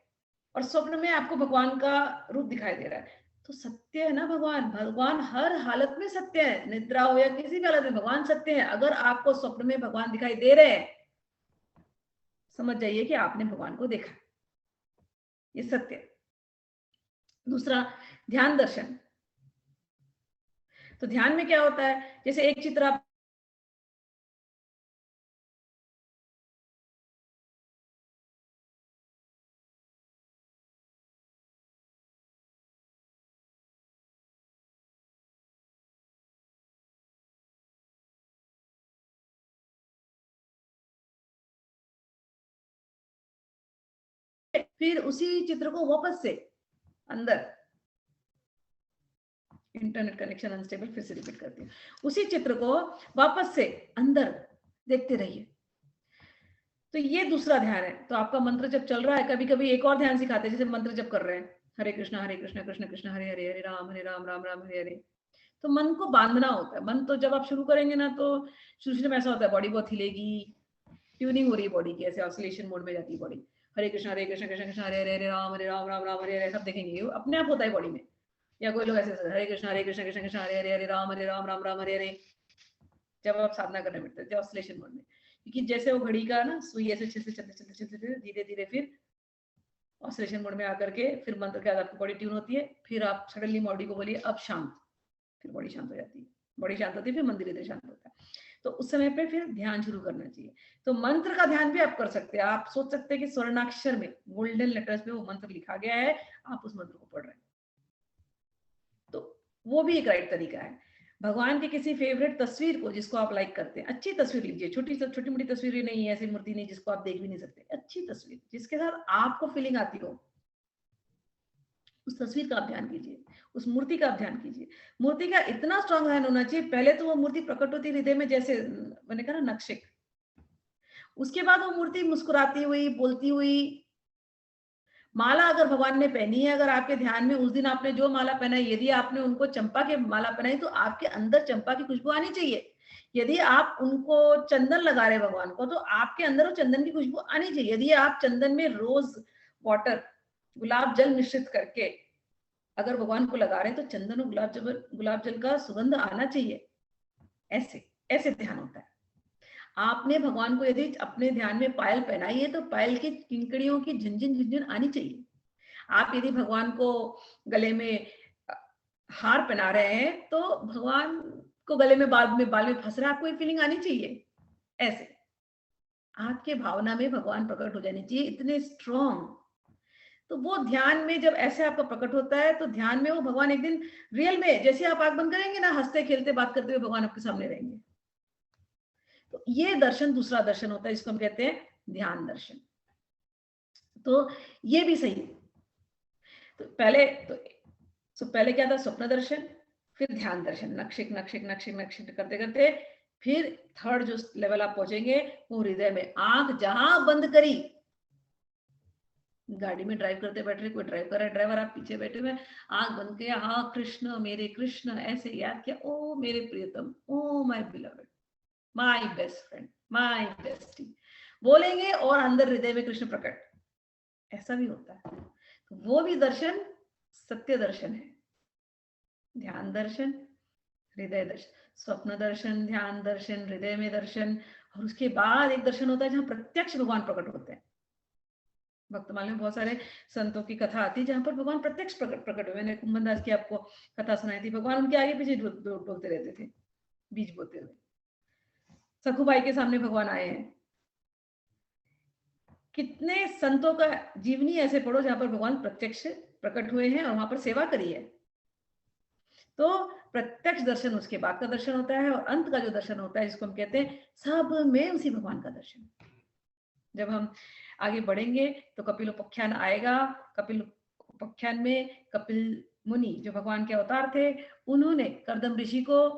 और स्वप्न में आपको भगवान का रूप दिखाई दे रहा है, तो सत्य है ना भगवान, भगवान हर हालत में सत्य है, निद्रा हो या किसी भी हालत में भगवान सत्य है। अगर आपको स्वप्न में भगवान दिखाई दे रहे हैं, समझ जाइए कि आपने भगवान को देखा, ये सत्य है। दूसरा, ध्यान दर्शन। तो ध्यान में क्या होता है, जैसे एक चित्र आप फिर उसी चित्र को वापस से अंदर, इंटरनेट कनेक्शन अनस्टेबल, फिर से रिपीट करती हूँ, उसी चित्र को वापस से अंदर देखते रहिए। तो ये दूसरा ध्यान है। तो आपका मंत्र जब चल रहा है, कभी कभी एक और ध्यान सिखाते हैं, जैसे मंत्र जब कर रहे हैं, हरे कृष्णा कृष्ण कृष्ण हरे हरे, हरे राम राम राम हरे हरे, तो मन को बांधना होता है। मन तो जब आप शुरू करेंगे ना, तो शुरू में ऐसा होता है, बॉडी बहुत हिलेगी, ट्यूनिंग हो रही है बॉडी की, ऐसे ऑसिलेशन मोड में जाती है बॉडी। हरे कृष्ण कृष्ण कृष्ण हरे हरे, हरे राम राम हरे हरे, सब देखेंगे अपने आप होता है बॉडी में। या कोई लोग ऐसे हरे कृष्ण कृष्ण कृष्ण हरे हरे, हरे राम राम हरे हरे, जब आप साधना करने बैठते हैं ऑसिलेशन मोड में। क्योंकि जैसे वो घड़ी का ना सुई ऐसे चलते चलते चलते चलते धीरे धीरे फिर ऑसिलेशन मोड में आकर के फिर मंत्र के बाद आपकी बॉडी ट्यून होती है, फिर आप सडनली बॉडी को बोलिए अब शांत, फिर बॉडी शांत हो जाती है, बॉडी शांत होती है, फिर मन धीरे धीरे शांत होता है। तो उस समय पे फिर ध्यान शुरू करना चाहिए। तो मंत्र का ध्यान भी आप कर सकते हैं। आप सोच सकते हैं कि स्वर्णाक्षर में गोल्डन लेटर्स में वो मंत्र लिखा गया है, आप उस मंत्र को पढ़ रहे हैं, तो वो भी एक राइट तरीका है। भगवान की किसी फेवरेट तस्वीर को, जिसको आप लाइक करते हैं, अच्छी तस्वीर लीजिए, छोटी मोटी तस्वीरें नहीं है, ऐसी मूर्ति नहीं जिसको आप देख भी नहीं सकते, अच्छी तस्वीर जिसके साथ आपको फीलिंग आती हो, उस तस्वीर का आप ध्यान कीजिए, उस मूर्ति का आप ध्यान कीजिए। मूर्ति का इतना स्ट्रांग ध्यान होना चाहिए, पहले तो वो मूर्ति प्रकट होती हृदय में, जैसे मैंने कहा ना नक्शे, उसके बाद वो मूर्ति मुस्कुराती हुई, बोलती हुई। माला अगर भगवान ने पहनी है, अगर आपके ध्यान में उस दिन आपने जो माला पहना है, यदि आपने उनको चंपा के माला पहनाई, तो आपके अंदर चंपा की खुशबू आनी चाहिए। यदि आप उनको चंदन लगा रहे भगवान को, तो आपके अंदर वो चंदन की खुशबू आनी चाहिए। यदि आप चंदन में रोज वाटर, गुलाब जल मिश्रित करके अगर भगवान को लगा रहे हैं, तो चंदन और गुलाब जल का सुगंध आना चाहिए। ऐसे ऐसे ध्यान होता है। आपने भगवान को यदि अपने ध्यान में पायल पहनाई है, तो पायल की किंकड़ियों की झिनझिन झिनझिन आनी चाहिए। आप यदि भगवान को गले में हार पहना रहे हैं, तो भगवान को गले में बाल में फंस रहा है, आपको ये फीलिंग आनी चाहिए। ऐसे आपके भावना में भगवान प्रकट हो जाने चाहिए, इतने स्ट्रॉन्ग। तो वो ध्यान में जब ऐसे आपका प्रकट होता है, तो ध्यान में वो भगवान एक दिन रियल में, जैसे आप आंख बंद करेंगे ना, हंसते खेलते बात करते हुए भगवान आपके सामने रहेंगे। तो ये दर्शन दूसरा दर्शन होता है, जिसको हम कहते हैं ध्यान दर्शन। तो ये भी सही है। तो पहले क्या था, स्वप्न दर्शन, फिर ध्यान दर्शन, नक्शिक नक्शिक नक्शिक नक्शिक करते करते फिर थर्ड जो लेवल आप पहुंचेंगे, वो हृदय में। आंख जहां बंद करी, गाड़ी में ड्राइव करते बैठ रहे, कोई ड्राइव कर रहा है, ड्राइवर, आप पीछे बैठे हुए, आंख बंद किया, हाँ कृष्ण मेरे कृष्ण, ऐसे याद किया, ओ मेरे प्रियतम, oh my beloved, my best friend, my bestie बोलेंगे, और अंदर हृदय में कृष्ण प्रकट। ऐसा भी होता है। तो वो भी दर्शन सत्य दर्शन है। ध्यान दर्शन, हृदय दर्शन, स्वप्न दर्शन, ध्यान दर्शन, हृदय में दर्शन, और उसके बाद एक दर्शन होता है जहां प्रत्यक्ष भगवान प्रकट होते हैं। भक्तमाल में बहुत सारे संतों की कथा आती है जहां पर भगवान प्रत्यक्ष प्रकट हुए। मैंने कुंभन दास की आपको कथा सुनाई थी, भगवान उनके आगे पीछे डोलते रहते थे, बीज बोते हुए। सखुबाई के सामने भगवान आए हैं। कितने संतों का जीवनी ऐसे पढ़ो जहां पर भगवान प्रत्यक्ष प्रकट हुए हैं और वहां पर सेवा करी है। तो प्रत्यक्ष दर्शन उसके बाद का दर्शन होता है, और अंत का जो दर्शन होता है जिसको हम कहते हैं सब में उसी भगवान का दर्शन। जब हम आगे बढ़ेंगे तो कपिलोपाख्यान आएगा। कपिलोपाख्यान में कपिल मुनि जो भगवान के अवतार थे, उन्होंने कर्दम ऋषि को,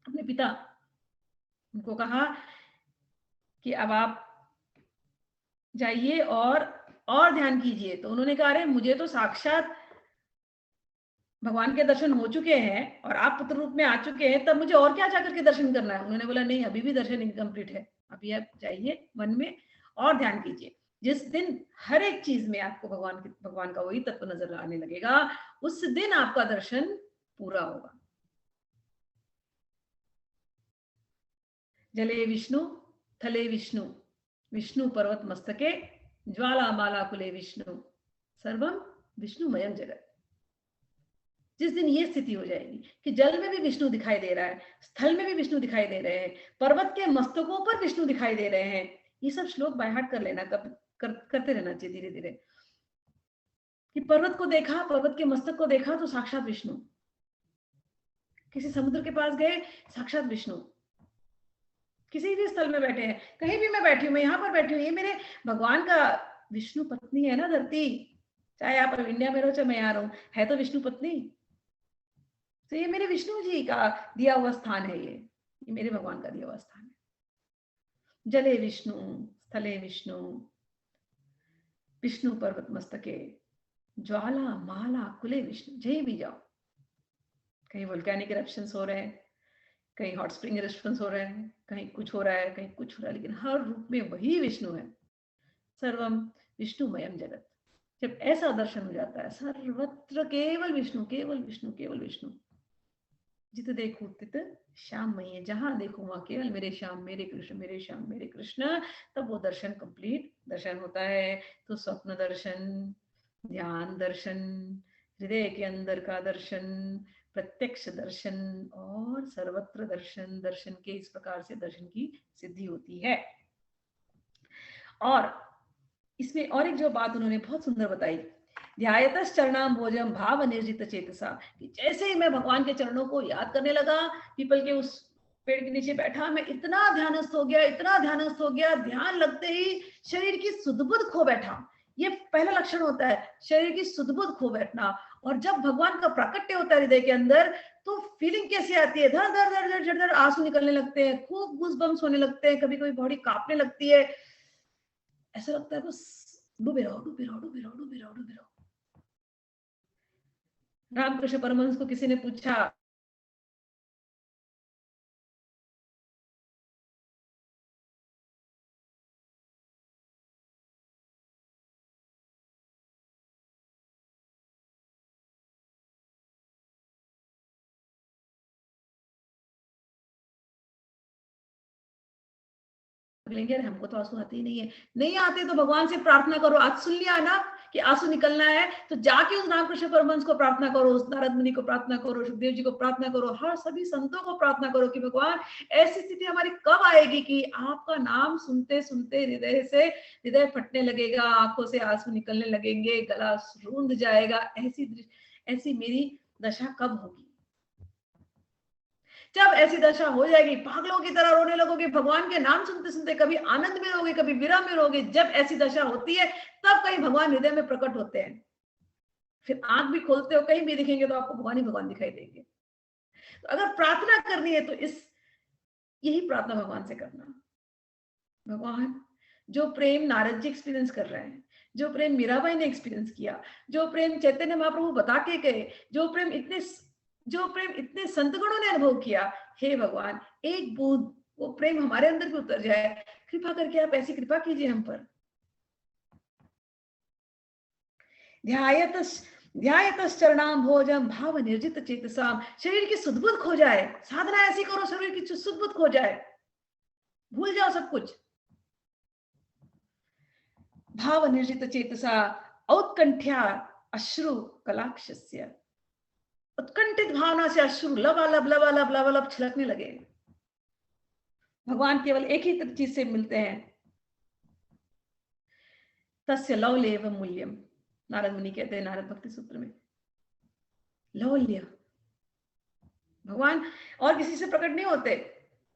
अपने पिता, उनको कहा कि अब आप जाइए और ध्यान कीजिए। तो उन्होंने कहा अरे मुझे तो साक्षात भगवान के दर्शन हो चुके हैं और आप पुत्र रूप में आ चुके हैं, तब मुझे और क्या जाकर के दर्शन करना है। उन्होंने बोला नहीं, अभी भी दर्शन इनकम्प्लीट है, अभी आप जाइए वन में और ध्यान कीजिए। जिस दिन हर एक चीज में आपको भगवान का वही तत्व नजर आने लगेगा, उस दिन आपका दर्शन पूरा होगा। जले विष्णु थले विष्णु, विष्णु पर्वत मस्तके, ज्वाला माला कुले विष्णु, सर्वम विष्णुमयम जगत। जिस दिन ये स्थिति हो जाएगी कि जल में भी विष्णु दिखाई दे रहा है, स्थल में भी विष्णु दिखाई दे रहे हैं, पर्वत के मस्तकों पर विष्णु दिखाई दे रहे हैं, ये सब श्लोक बाय हार्ट कर लेना, करते रहना चाहिए धीरे धीरे। कि पर्वत को देखा, पर्वत के मस्तक को देखा तो साक्षात विष्णु। किसी समुद्र के पास गए, साक्षात विष्णु। किसी भी स्थल में बैठे हैं, कहीं भी मैं बैठी हूँ, मैं यहाँ पर बैठी हूँ, ये मेरे भगवान का विष्णु पत्नी है ना धरती, चाहे आप इंडिया में रहो चाहे मैं यहाँ रहूं, है तो विष्णु पत्नी। तो ये मेरे विष्णु जी का दिया हुआ स्थान है, ये मेरे भगवान का दिया हुआ स्थान है। जले विष्णु स्थले विष्णु, विष्णु पर्वत मस्तके, ज्वाला माला कुले विष्णु। जहीं भी जाओ, कहीं वोल्केनिक इरप्शंस हो रहे हैं, कहीं हॉट स्प्रिंग इरप्शंस हो रहे हैं, कहीं कुछ हो रहा है, कहीं कुछ हो रहा है, लेकिन हर रूप में वही विष्णु है। सर्वम विष्णुमयम जगत। जब ऐसा दर्शन हो जाता है, सर्वत्र केवल विष्णु, केवल विष्णु, केवल विष्णु। जित देखो तित श्याम मई है, जहां देखो वहां केवल मेरे श्याम, मेरे कृष्ण, मेरे श्याम, मेरे कृष्ण। तब वो दर्शन कंप्लीट दर्शन होता है। तो स्वप्न दर्शन, ध्यान दर्शन, हृदय के अंदर का दर्शन, प्रत्यक्ष दर्शन और सर्वत्र दर्शन, दर्शन के इस प्रकार से दर्शन की सिद्धि होती है। और इसमें और एक जो बात उन्होंने बहुत सुंदर बताई, ध्यायतस चरणाम भोजम भाव निर्जित चेतसा, कि जैसे ही मैं भगवान के चरणों को याद करने लगा, पीपल के उस पेड़ के नीचे बैठा, मैं इतना ध्यानस्थ हो गया, इतना ध्यानस्थ हो गया, ध्यान लगते ही शरीर की सुध-बुध खो बैठा। ये पहला लक्षण होता है, शरीर की सुध-बुध खो बैठना। और जब भगवान का प्राकट्य होता है हृदय के अंदर, तो फीलिंग कैसी आती है, धर धर धर धर धर धर आंसू निकलने लगते हैं, खूब गूज़बम्स होने लगते हैं, कभी कभी बॉडी कांपने लगती है, ऐसा लगता है बस डूबे रहो, डूबे रहो, डूबे रहो, डूबे रहो, डूबे रहो। रामकृष्ण परमहंस को किसी ने पूछा, लेंगे, हमको तो आंसू आते ही नहीं है। नहीं आते तो भगवान से प्रार्थना करो। आज सुन लिया ना कि आंसू निकलना है, तो जाके उस रामकृष्ण परमहंस को प्रार्थना करो, उस नारद मुनि को प्रार्थना करो, सुखदेव जी को प्रार्थना करो, हर सभी संतों को प्रार्थना करो कि भगवान ऐसी स्थिति हमारी कब आएगी कि आपका नाम सुनते सुनते हृदय से हृदय फटने लगेगा, आंखों से आंसू निकलने लगेंगे, गला रूंध जाएगा। ऐसी मेरी दशा कब होगी? जब ऐसी दशा हो जाएगी, पागलों की तरह रोने लगोगे, भगवान के नाम सुनते सुनते कभी आनंद में रहोगे, कभी विरह में रहोगे। जब ऐसी दशा होती है, तब कहीं भगवान हृदय में प्रकट होते हैं। फिर आंख भी खोलते हो, कहीं भी दिखेंगे तो आपको भगवान ही भगवान दिखाई देंगे। तो अगर प्रार्थना करनी है तो यही प्रार्थना भगवान से करना। भगवान, जो प्रेम नारद जी एक्सपीरियंस कर रहे हैं, जो प्रेम मीराबाई ने एक्सपीरियंस किया, जो प्रेम चैतन्य महाप्रभु बता के गए, जो प्रेम इतने संतगणों ने अनुभव किया, हे भगवान एक बूंद वो प्रेम हमारे अंदर भी उतर जाए। कृपा करके आप ऐसी कृपा कीजिए हम पर। ध्यायतस चरणाम भोजम भाव निर्जित चेतसाम, शरीर की सुध-बुध खो जाए। साधना ऐसी करो शरीर की सुध-बुध खो जाए, भूल जाओ सब कुछ। भाव निर्जित चेतसा औत्कंठ्या अश्रु कलाक्षस्य, उत्कंठित भावना से अश्रु लबालब लबालब लबालब छलकने लगे। भगवान केवल एक ही चीज से मिलते हैं, तस्य लौल्येव मूल्यम। नारद मुनि कहते हैं नारद भक्ति सूत्र में, लौल्य भगवान और किसी से प्रकट नहीं होते।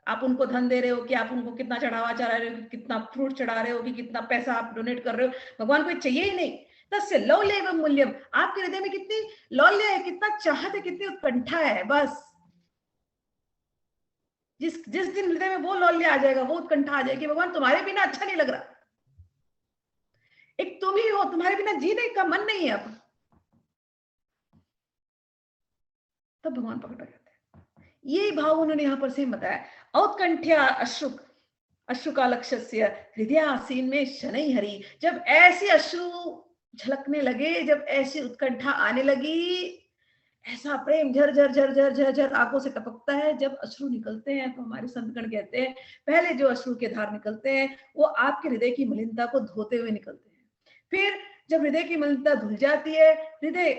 आप उनको धन दे रहे हो कि आप उनको कितना चढ़ावा चढ़ा रहे हो, कि कितना फ्रूट चढ़ा रहे हो, कि कितना पैसा आप डोनेट कर रहे हो, भगवान को चाहिए ही नहीं। तस्य लौल्येव मूल्यम, आपके हृदय में कितनी लौल्य है, कितना चाहत है, कितनी उत्कंठा है, बस जिस जिस दिन हृदय में वो लौल्य आ जाएगा, वो उत्कंठा आ जाएगी, भगवान तुम्हारे बिना अच्छा नहीं लग रहा, एक तुम ही हो, तुम्हारे बिना जीने का मन नहीं है अब, तब भगवान प्रकट हो जाते हैं। ये भाव उन्होंने यहां पर से बताया। औत्कंठ्या अश्रुक अश्रुकालक्षस्य हृदय आसीन में शनै हरि, जब ऐसे अश्रु झलकने लगे, जब ऐसी उत्कंठा आने लगी, ऐसा प्रेम झर झर झर झर झर झर आंखों से टपकता है। जब अश्रु निकलते हैं तो हमारे संतगण कहते हैं पहले जो अश्रु के धार निकलते हैं वो आपके हृदय की मलिनता को धोते हुए निकलते हैं। फिर जब हृदय की मलिनता धुल जाती है, हृदय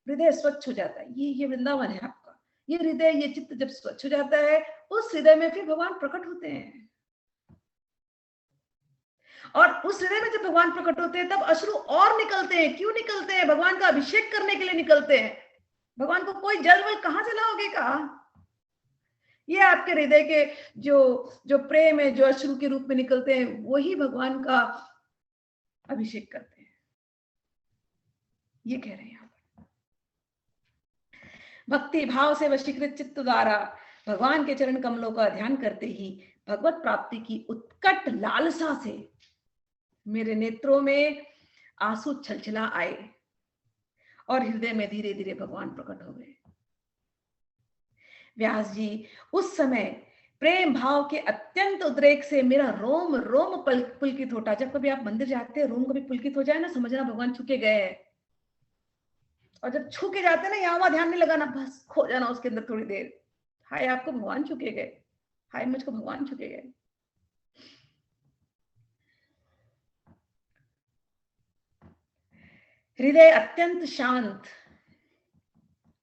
हृदय स्वच्छ हो जाता है। ये वृंदावन है आपका, ये हृदय, ये चित्त जब स्वच्छ हो जाता है, उस हृदय में फिर भगवान प्रकट होते हैं। और उस हृदय में जब भगवान प्रकट होते हैं तब अश्रु और निकलते हैं। क्यों निकलते हैं? भगवान का अभिषेक करने के लिए निकलते हैं। भगवान को कोई जल वल कहां से लाओगे कहा? ये आपके हृदय के जो जो प्रेम है, जो अश्रु के रूप में निकलते हैं, वही भगवान का अभिषेक करते हैं। ये कह रहे हैं यहाँ पर। भक्ति भाव से वशीकृत चित्त द्वारा भगवान के चरण कमलों का ध्यान करते ही भगवत प्राप्ति की उत्कट लालसा से मेरे नेत्रों में आंसू छलछला आए और हृदय में धीरे धीरे भगवान प्रकट हो गए। व्यास जी, उस समय प्रेम भाव के अत्यंत उद्रेक से मेरा रोम रोम पुलकित होता। जब कभी आप मंदिर जाते हैं, रोम कभी पुलकित हो जाए ना, समझना भगवान छू के गए हैं। और जब छू के जाते हैं ना, यहाँ वहां ध्यान नहीं लगाना, बस खो जाना उसके अंदर थोड़ी देर। हाय आपको भगवान छू के गए, हाय मुझको भगवान छू के गए। हृदय अत्यंत शांत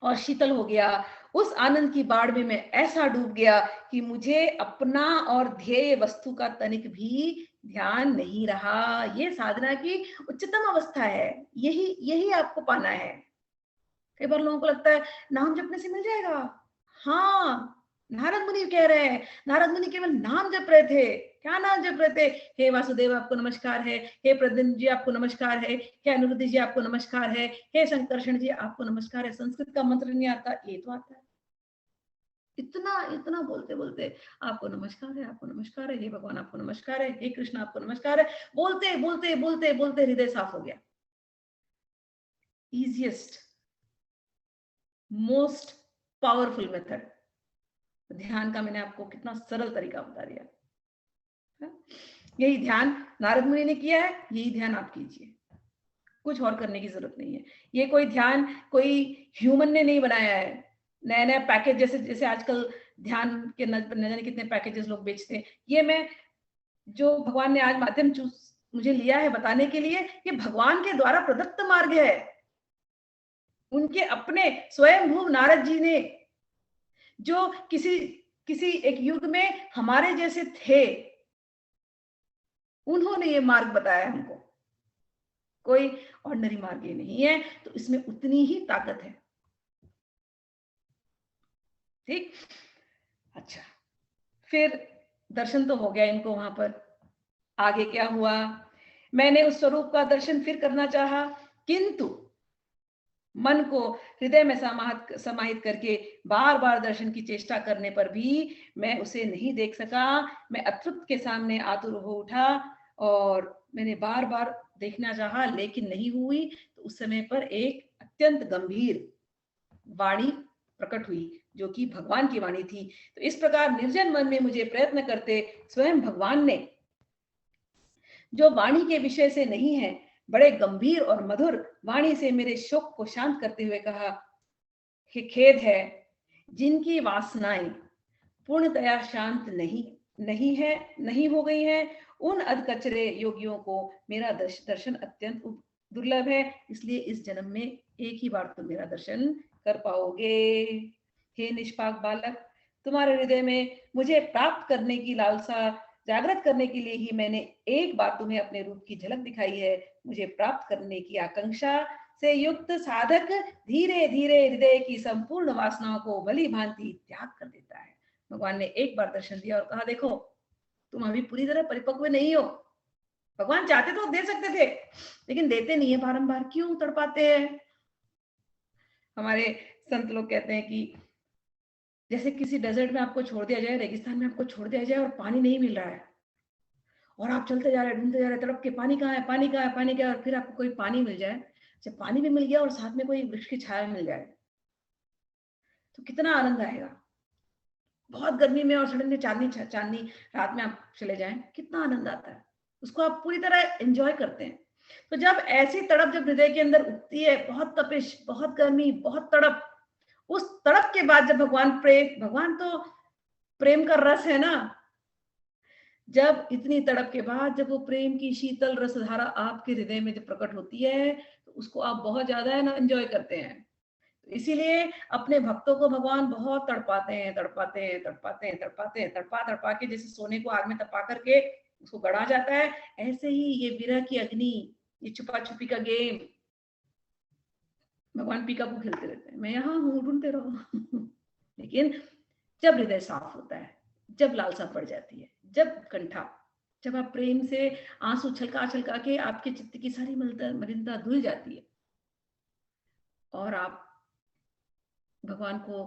और शीतल हो गया। उस आनंद की बाढ़ में मैं ऐसा डूब गया कि मुझे अपना और ध्येय वस्तु का तनिक भी ध्यान नहीं रहा। ये साधना की उच्चतम अवस्था है, यही आपको पाना है। कई बार लोगों को लगता है नाम जपने से मिल जाएगा। हाँ, नारद मुनि कह रहे हैं, नारद मुनि केवल नाम जप रहे थे। क्या नाम जप रहे थे? हे वासुदेव आपको नमस्कार है, हे प्रद्युम्न जी आपको नमस्कार है, हे अनिरुद्ध जी आपको नमस्कार है, हे संकर्षण जी आपको नमस्कार है। संस्कृत का मंत्र नहीं आता, ये तो आता है। इतना इतना बोलते बोलते आपको नमस्कार है, आपको नमस्कार है, हे भगवान आपको नमस्कार है, हे कृष्ण आपको नमस्कार है, बोलते बोलते बोलते बोलते हृदय साफ हो गया। इजिएस्ट मोस्ट पावरफुल मेथड ध्यान का मैंने आपको कितना सरल तरीका बता दिया। यही ध्यान नारद मुनि ने किया है, यही ध्यान आप कीजिए, कुछ और करने की जरूरत नहीं है। ये कोई ध्यान कोई ह्यूमन ने नहीं बनाया है। नया नया पैकेज जैसे आजकल ध्यान के न जाने कितने पैकेजेस लोग बेचते हैं। ये मैं जो भगवान ने आज माध्यम मुझे लिया है बताने के लिए, ये भगवान के द्वारा प्रदत्त मार्ग है। उनके अपने स्वयंभू नारद जी ने, जो किसी एक युग में हमारे जैसे थे, उन्होंने ये मार्ग बताया हमको। कोई ऑर्डिनरी मार्ग ये नहीं है, तो इसमें उतनी ही ताकत है। ठीक, अच्छा, फिर दर्शन तो हो गया इनको वहां पर। आगे क्या हुआ? मैंने उस स्वरूप का दर्शन फिर करना चाहा, किंतु मन को हृदय में समाहित करके बार बार दर्शन की चेष्टा करने पर भी मैं उसे नहीं देख सका। मैं अतृप्त के सामने आतुर हो उठा और मैंने बार बार देखना चाहा, लेकिन नहीं हुई। तो उस समय पर एक अत्यंत गंभीर वाणी प्रकट हुई, जो कि भगवान की वाणी थी। तो इस प्रकार निर्जन मन में मुझे प्रयत्न करते स्वयं भगवान ने, जो वाणी के विषय से नहीं है, बड़े गंभीर और मधुर वाणी से मेरे शोक को शांत करते हुए कहा कि खेद है, जिनकी वासनाएं पूर्णतया शांत नहीं हो गई हैं, उन अधकचरे योगियों को मेरा दर्शन अत्यंत दुर्लभ है। इसलिए इस जन्म में एक ही बार तुम मेरा दर्शन कर पाओगे। हे निष्पाक बालक, तुम्हारे हृदय में मुझे प्राप्त करने की लालसा जागृत करने के लिए ही मैंने एक बार तुम्हें अपने रूप की झलक दिखाई है। मुझे प्राप्त करने की आकांक्षा से युक्त साधक धीरे धीरे हृदय की संपूर्ण वासनाओं को भली भांति त्याग कर देता है। भगवान ने एक बार दर्शन दिया और कहा, देखो तुम अभी पूरी तरह परिपक्व नहीं हो। भगवान चाहते तो दे सकते थे, लेकिन देते नहीं है बारंबार। क्यों तड़पाते हैं? हमारे संत लोग कहते हैं कि जैसे किसी डेजर्ट में आपको छोड़ दिया जाए, रेगिस्तान में आपको छोड़ दिया जाए और पानी नहीं मिल रहा है, और आप चलते जा रहे हैं, ढूंढते जा रहे हैं, तड़प के पानी कहाँ है, पानी कहाँ है, पानी कहाँ है, और फिर आपको कोई पानी मिल जाए, जब पानी भी मिल गया और साथ में कोई वृक्ष की छाया मिल जाए, तो कितना आनंद आएगा। बहुत गर्मी में और सडन में चांदनी रात में आप चले जाएं, कितना आनंद आता है, उसको आप पूरी तरह एंजॉय करते हैं। तो जब ऐसी तड़प जब हृदय के अंदर उठती है, बहुत तपिश, बहुत गर्मी, बहुत तड़प, उस तड़प के बाद जब भगवान तो प्रेम का रस है ना, जब इतनी तड़प के बाद जब वो प्रेम की शीतल रसधारा आपके हृदय में जब प्रकट होती है, तो उसको आप बहुत ज्यादा है ना एंजॉय करते हैं। तो इसीलिए अपने भक्तों को भगवान बहुत तड़पाते हैं, तड़पाते हैं, तड़पाते हैं, तड़पाते हैं, तड़पा के, जैसे सोने को आग में तपा करके उसको गढ़ा जाता है, ऐसे ही ये विरह की अग्नि, ये छुपा छुपी का गेम, भगवान पीकाबू खेलते रहते हैं, मैं यहाँ हूँ, ढूंढते रहो। लेकिन जब हृदय साफ होता है, जब लालसा पड़ जाती है, जब आप प्रेम से आंसू छलका छलका के आपके चित्त की सारी मलिनता धुल जाती है और आप भगवान को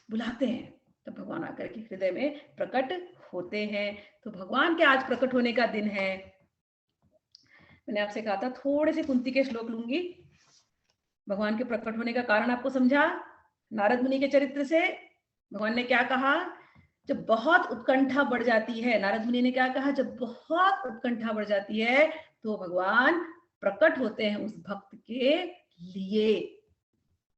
बुलाते हैं, तब भगवान आकर के हृदय में प्रकट होते हैं। तो भगवान के आज प्रकट होने का दिन है। मैंने आपसे कहा था थोड़े से कुंती के श्लोक लूंगी। भगवान के प्रकट होने का कारण आपको समझा नारद मुनि के चरित्र से। भगवान ने क्या कहा, जब बहुत उत्कंठा बढ़ जाती है, नारद मुनि ने क्या कहा, जब बहुत उत्कंठा बढ़ जाती है तो भगवान प्रकट होते हैं उस भक्त के लिए।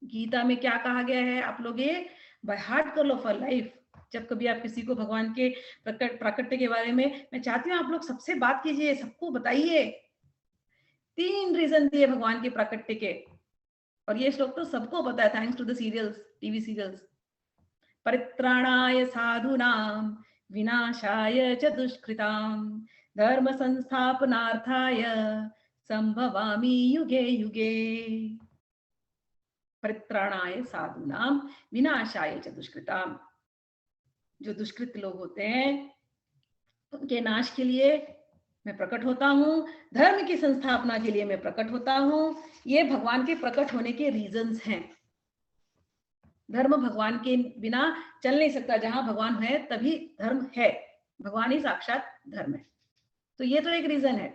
गीता में क्या कहा गया है, आप लोग ये बाय हार्ट कर लो फॉर लाइफ। जब कभी आप किसी को भगवान के प्राकट्य के बारे में, मैं चाहती हूँ आप लोग सबसे बात कीजिए, सबको बताइए। 3 रीजन दिए भगवान के प्राकट्य के, और ये श्लोक तो सबको पता है, thanks to the serials, TV serials. परित्राणाय साधूनां विनाशाय च दुष्कृतां धर्म संस्थापनार्थाय संभवामि युगे युगे। परित्राणाय साधूनां विनाशाय च दुष्कृतां, जो दुष्कृत लोग होते हैं उनके नाश के लिए मैं प्रकट होता हूँ, धर्म की संस्थापना के लिए मैं प्रकट होता हूँ। ये भगवान के प्रकट होने के रीजंस हैं। धर्म भगवान के बिना चल नहीं सकता, जहां भगवान है तभी धर्म है, भगवान ही साक्षात धर्म है। तो ये तो एक रीजन है।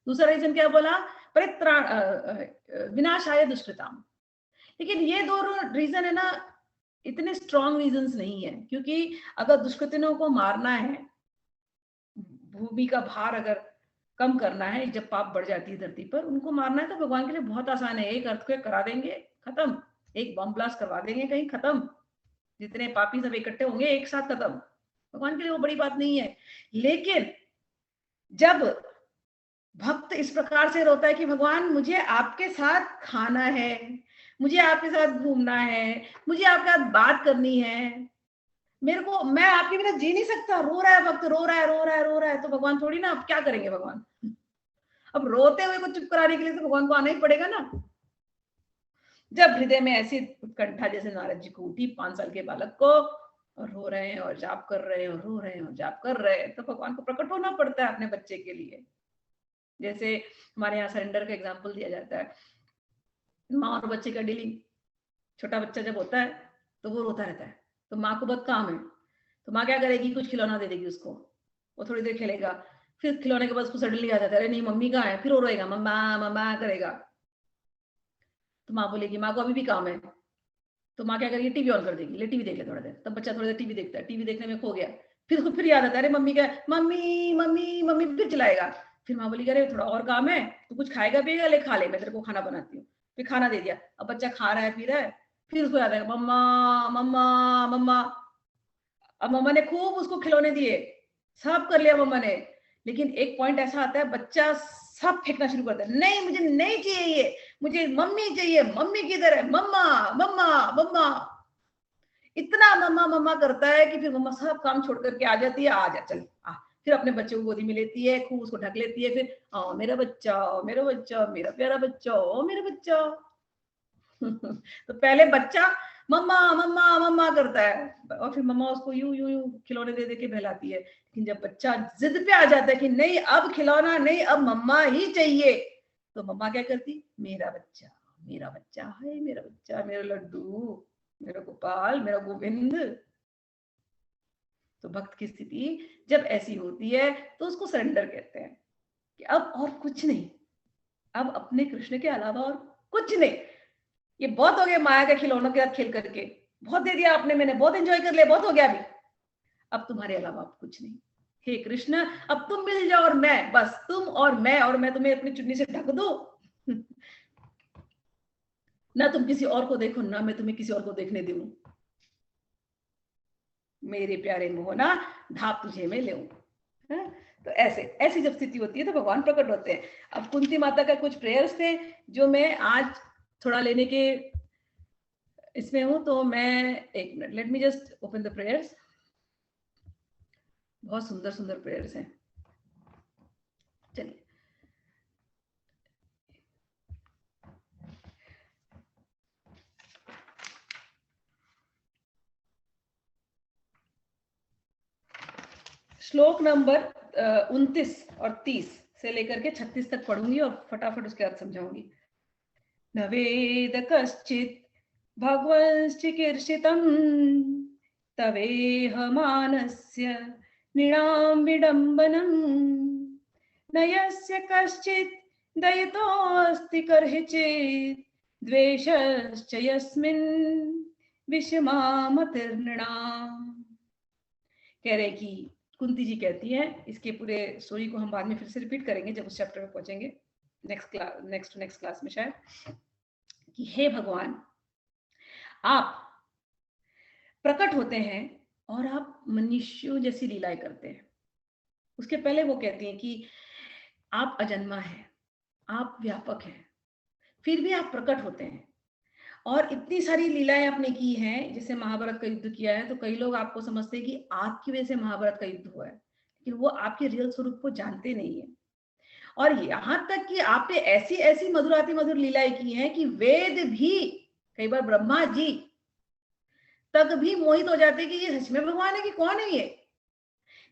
दूसरा रीजन क्या बोला, परित्राण विनाशाय दुष्कृताम। लेकिन ये दोनों रीजन है ना, इतने स्ट्रॉन्ग रीजंस नहीं है, क्योंकि अगर दुष्कृतियों को मारना है, भूमि का भार अगर कम करना है, जब पाप बढ़ जाती है धरती पर, उनको मारना है तो भगवान के लिए बहुत आसान है। एक अर्थक्वेक करा देंगे, खत्म। एक बम ब्लास्ट करवा देंगे कहीं, खत्म। जितने पापी सब इकट्ठे होंगे एक साथ खत्म। भगवान के लिए वो बड़ी बात नहीं है। लेकिन जब भक्त इस प्रकार से रोता है कि भगवान मुझे आपके साथ खाना है, मुझे आपके साथ घूमना है, मुझे आपके साथ बात करनी है, मेरे को, मैं आपके बिना जी नहीं सकता, रो रहा है भक्त, रो रहा है, रो रहा है, रो रहा है, तो भगवान थोड़ी ना, अब क्या करेंगे भगवान? अब रोते हुए को चुप कराने के लिए तो भगवान को आना ही पड़ेगा ना। जब हृदय में ऐसी उत्कंठा जैसे नारद जी को उठी 5 साल के बालक को, और रो रहे हैं और जाप कर रहे हैं, और रो रहे हैं और जाप कर रहे हैं, तो भगवान को प्रकट होना पड़ता है अपने बच्चे के लिए। जैसे हमारे यहाँ सरेंडर का एग्जाम्पल दिया जाता है, माँ और बच्चे का डीलिंग। छोटा बच्चा जब होता है तो वो रोता रहता है, तो माँ को बहुत काम है, तो माँ क्या करेगी, कुछ खिलौना दे देगी उसको, वो थोड़ी देर खेलेगा, फिर खिलौने के बाद उसको सडनली आ जाता है, अरे नहीं मम्मी कहाँ है, फिर वो रोएगा, मम्मा मम्मा करेगा। तो माँ बोलेगी, माँ को अभी भी काम है, तो माँ क्या करेगी, टीवी ऑन कर देगी, ले टीवी देख ले थोड़ा देर। तब बच्चा थोड़ी देर टीवी देखता है, टीवी देखने में खो गया, फिर उसको फिर याद आता है, अरे मम्मी क्या, मम्मी मम्मी मम्मी, फिर चिल्लाएगा। फिर माँ बोली, अरे थोड़ा और काम है, तो कुछ खाएगा पिएगा, ले खा ले, मैं तेरे को खाना बनाती हूँ। फिर खाना दे दिया, अब बच्चा खा रहा है पी रहा है, फिर उसको याद आएगा, मम्मा मम्मा मम्मा। अब मम्मा ने खूब उसको खिलौने दिए, सब कर लिया मम्मा ने, लेकिन एक पॉइंट ऐसा आता है बच्चा सब फेंकना शुरू करता है, नहीं मुझे नहीं चाहिए ये, मुझे मम्मी चाहिए, मम्मी किधर है, मम्मा मम्मा मम्मा। इतना मम्मा मम्मा करता है कि फिर मम्मा सब काम छोड़ करके आ जाती है, आ जा चल आ, फिर अपने बच्चे को गोदी में लेती है, खूब उसको ढक लेती है, फिर मेरा बच्चा मेरा बच्चा, मेरा प्यारा बच्चा, मेरा बच्चा। तो पहले बच्चा मम्मा मम्मा मम्मा करता है और फिर मम्मा उसको यूं यूं यूं खिलौने दे दे के बहलाती है। लेकिन जब बच्चा जिद पे आ जाता है कि नहीं अब खिलौना नहीं, अब मम्मा ही चाहिए, तो मम्मा क्या करती, मेरा बच्चा है, मेरा बच्चा, मेरा लड्डू, मेरा गोपाल, मेरा गोविंद। तो भक्त की स्थिति जब ऐसी होती है तो उसको सरेंडर कहते हैं कि अब और कुछ नहीं, अब अपने कृष्ण के अलावा और कुछ नहीं, ये बहुत हो गया माया के खिलौनों के साथ खेल करके, बहुत दे दिया आपने, मैंने बहुत एंजॉय कर लिया, बहुत हो गया, अभी अब तुम्हारे अलावा अब कुछ नहीं। हे कृष्ण अब तुम मिल जाओ और मैं, बस तुम और मैं तुम्हें अपनी चुन्नी से ढक दूं। ना तुम किसी और को देखो, ना मैं तुम्हें किसी और को देखने दूं, मेरे प्यारे मोहना धाप तुझे मैं ले। तो ऐसे ऐसी जब स्थिति होती है तो भगवान प्रकट होते हैं। अब कुंती माता का कुछ प्रेयर्स थे जो मैं आज थोड़ा लेने के इसमें हूं, तो मैं एक minute, let me just open the prayers. बहुत सुंदर सुंदर प्रेयर्स हैं, चलिए। श्लोक नंबर 29 और 30 से लेकर के 36 तक पढ़ूंगी और फटाफट उसके अर्थ समझाऊंगी। न वेद कश्चित् भगवंश्चिकीर्षितं तवेह मानस्य नृणां विडम्बनं न यस्य कश्चित् दयितोऽस्ति कर्हिचित् द्वेषश्च यस्मिन् विषमामतिर्नृणाम्। कह रहे कि कुंती जी कहती है, इसके पूरे स्टोरी को हम बाद में फिर से रिपीट करेंगे जब उस चैप्टर में पहुंचेंगे, नेक्स्ट क्लास में शायद, कि हे भगवान आप प्रकट होते हैं और आप मनुष्यों जैसी लीलाएं करते हैं। उसके पहले वो कहती हैं कि आप अजन्मा हैं, आप व्यापक हैं, फिर भी आप प्रकट होते हैं और इतनी सारी लीलाएं आपने की हैं। जैसे महाभारत का युद्ध किया है तो कई लोग आपको समझते हैं कि आपकी वजह से महाभारत का युद्ध हुआ है, लेकिन वो आपके रियल स्वरूप को जानते नहीं है। और यहां तक कि आपने ऐसी ऐसी मधुराति मधुर लीलाएं की हैं कि वेद भी, कई बार ब्रह्मा जी तक भी मोहित हो जाते कि ये सच में भगवान है कि कौन है ये।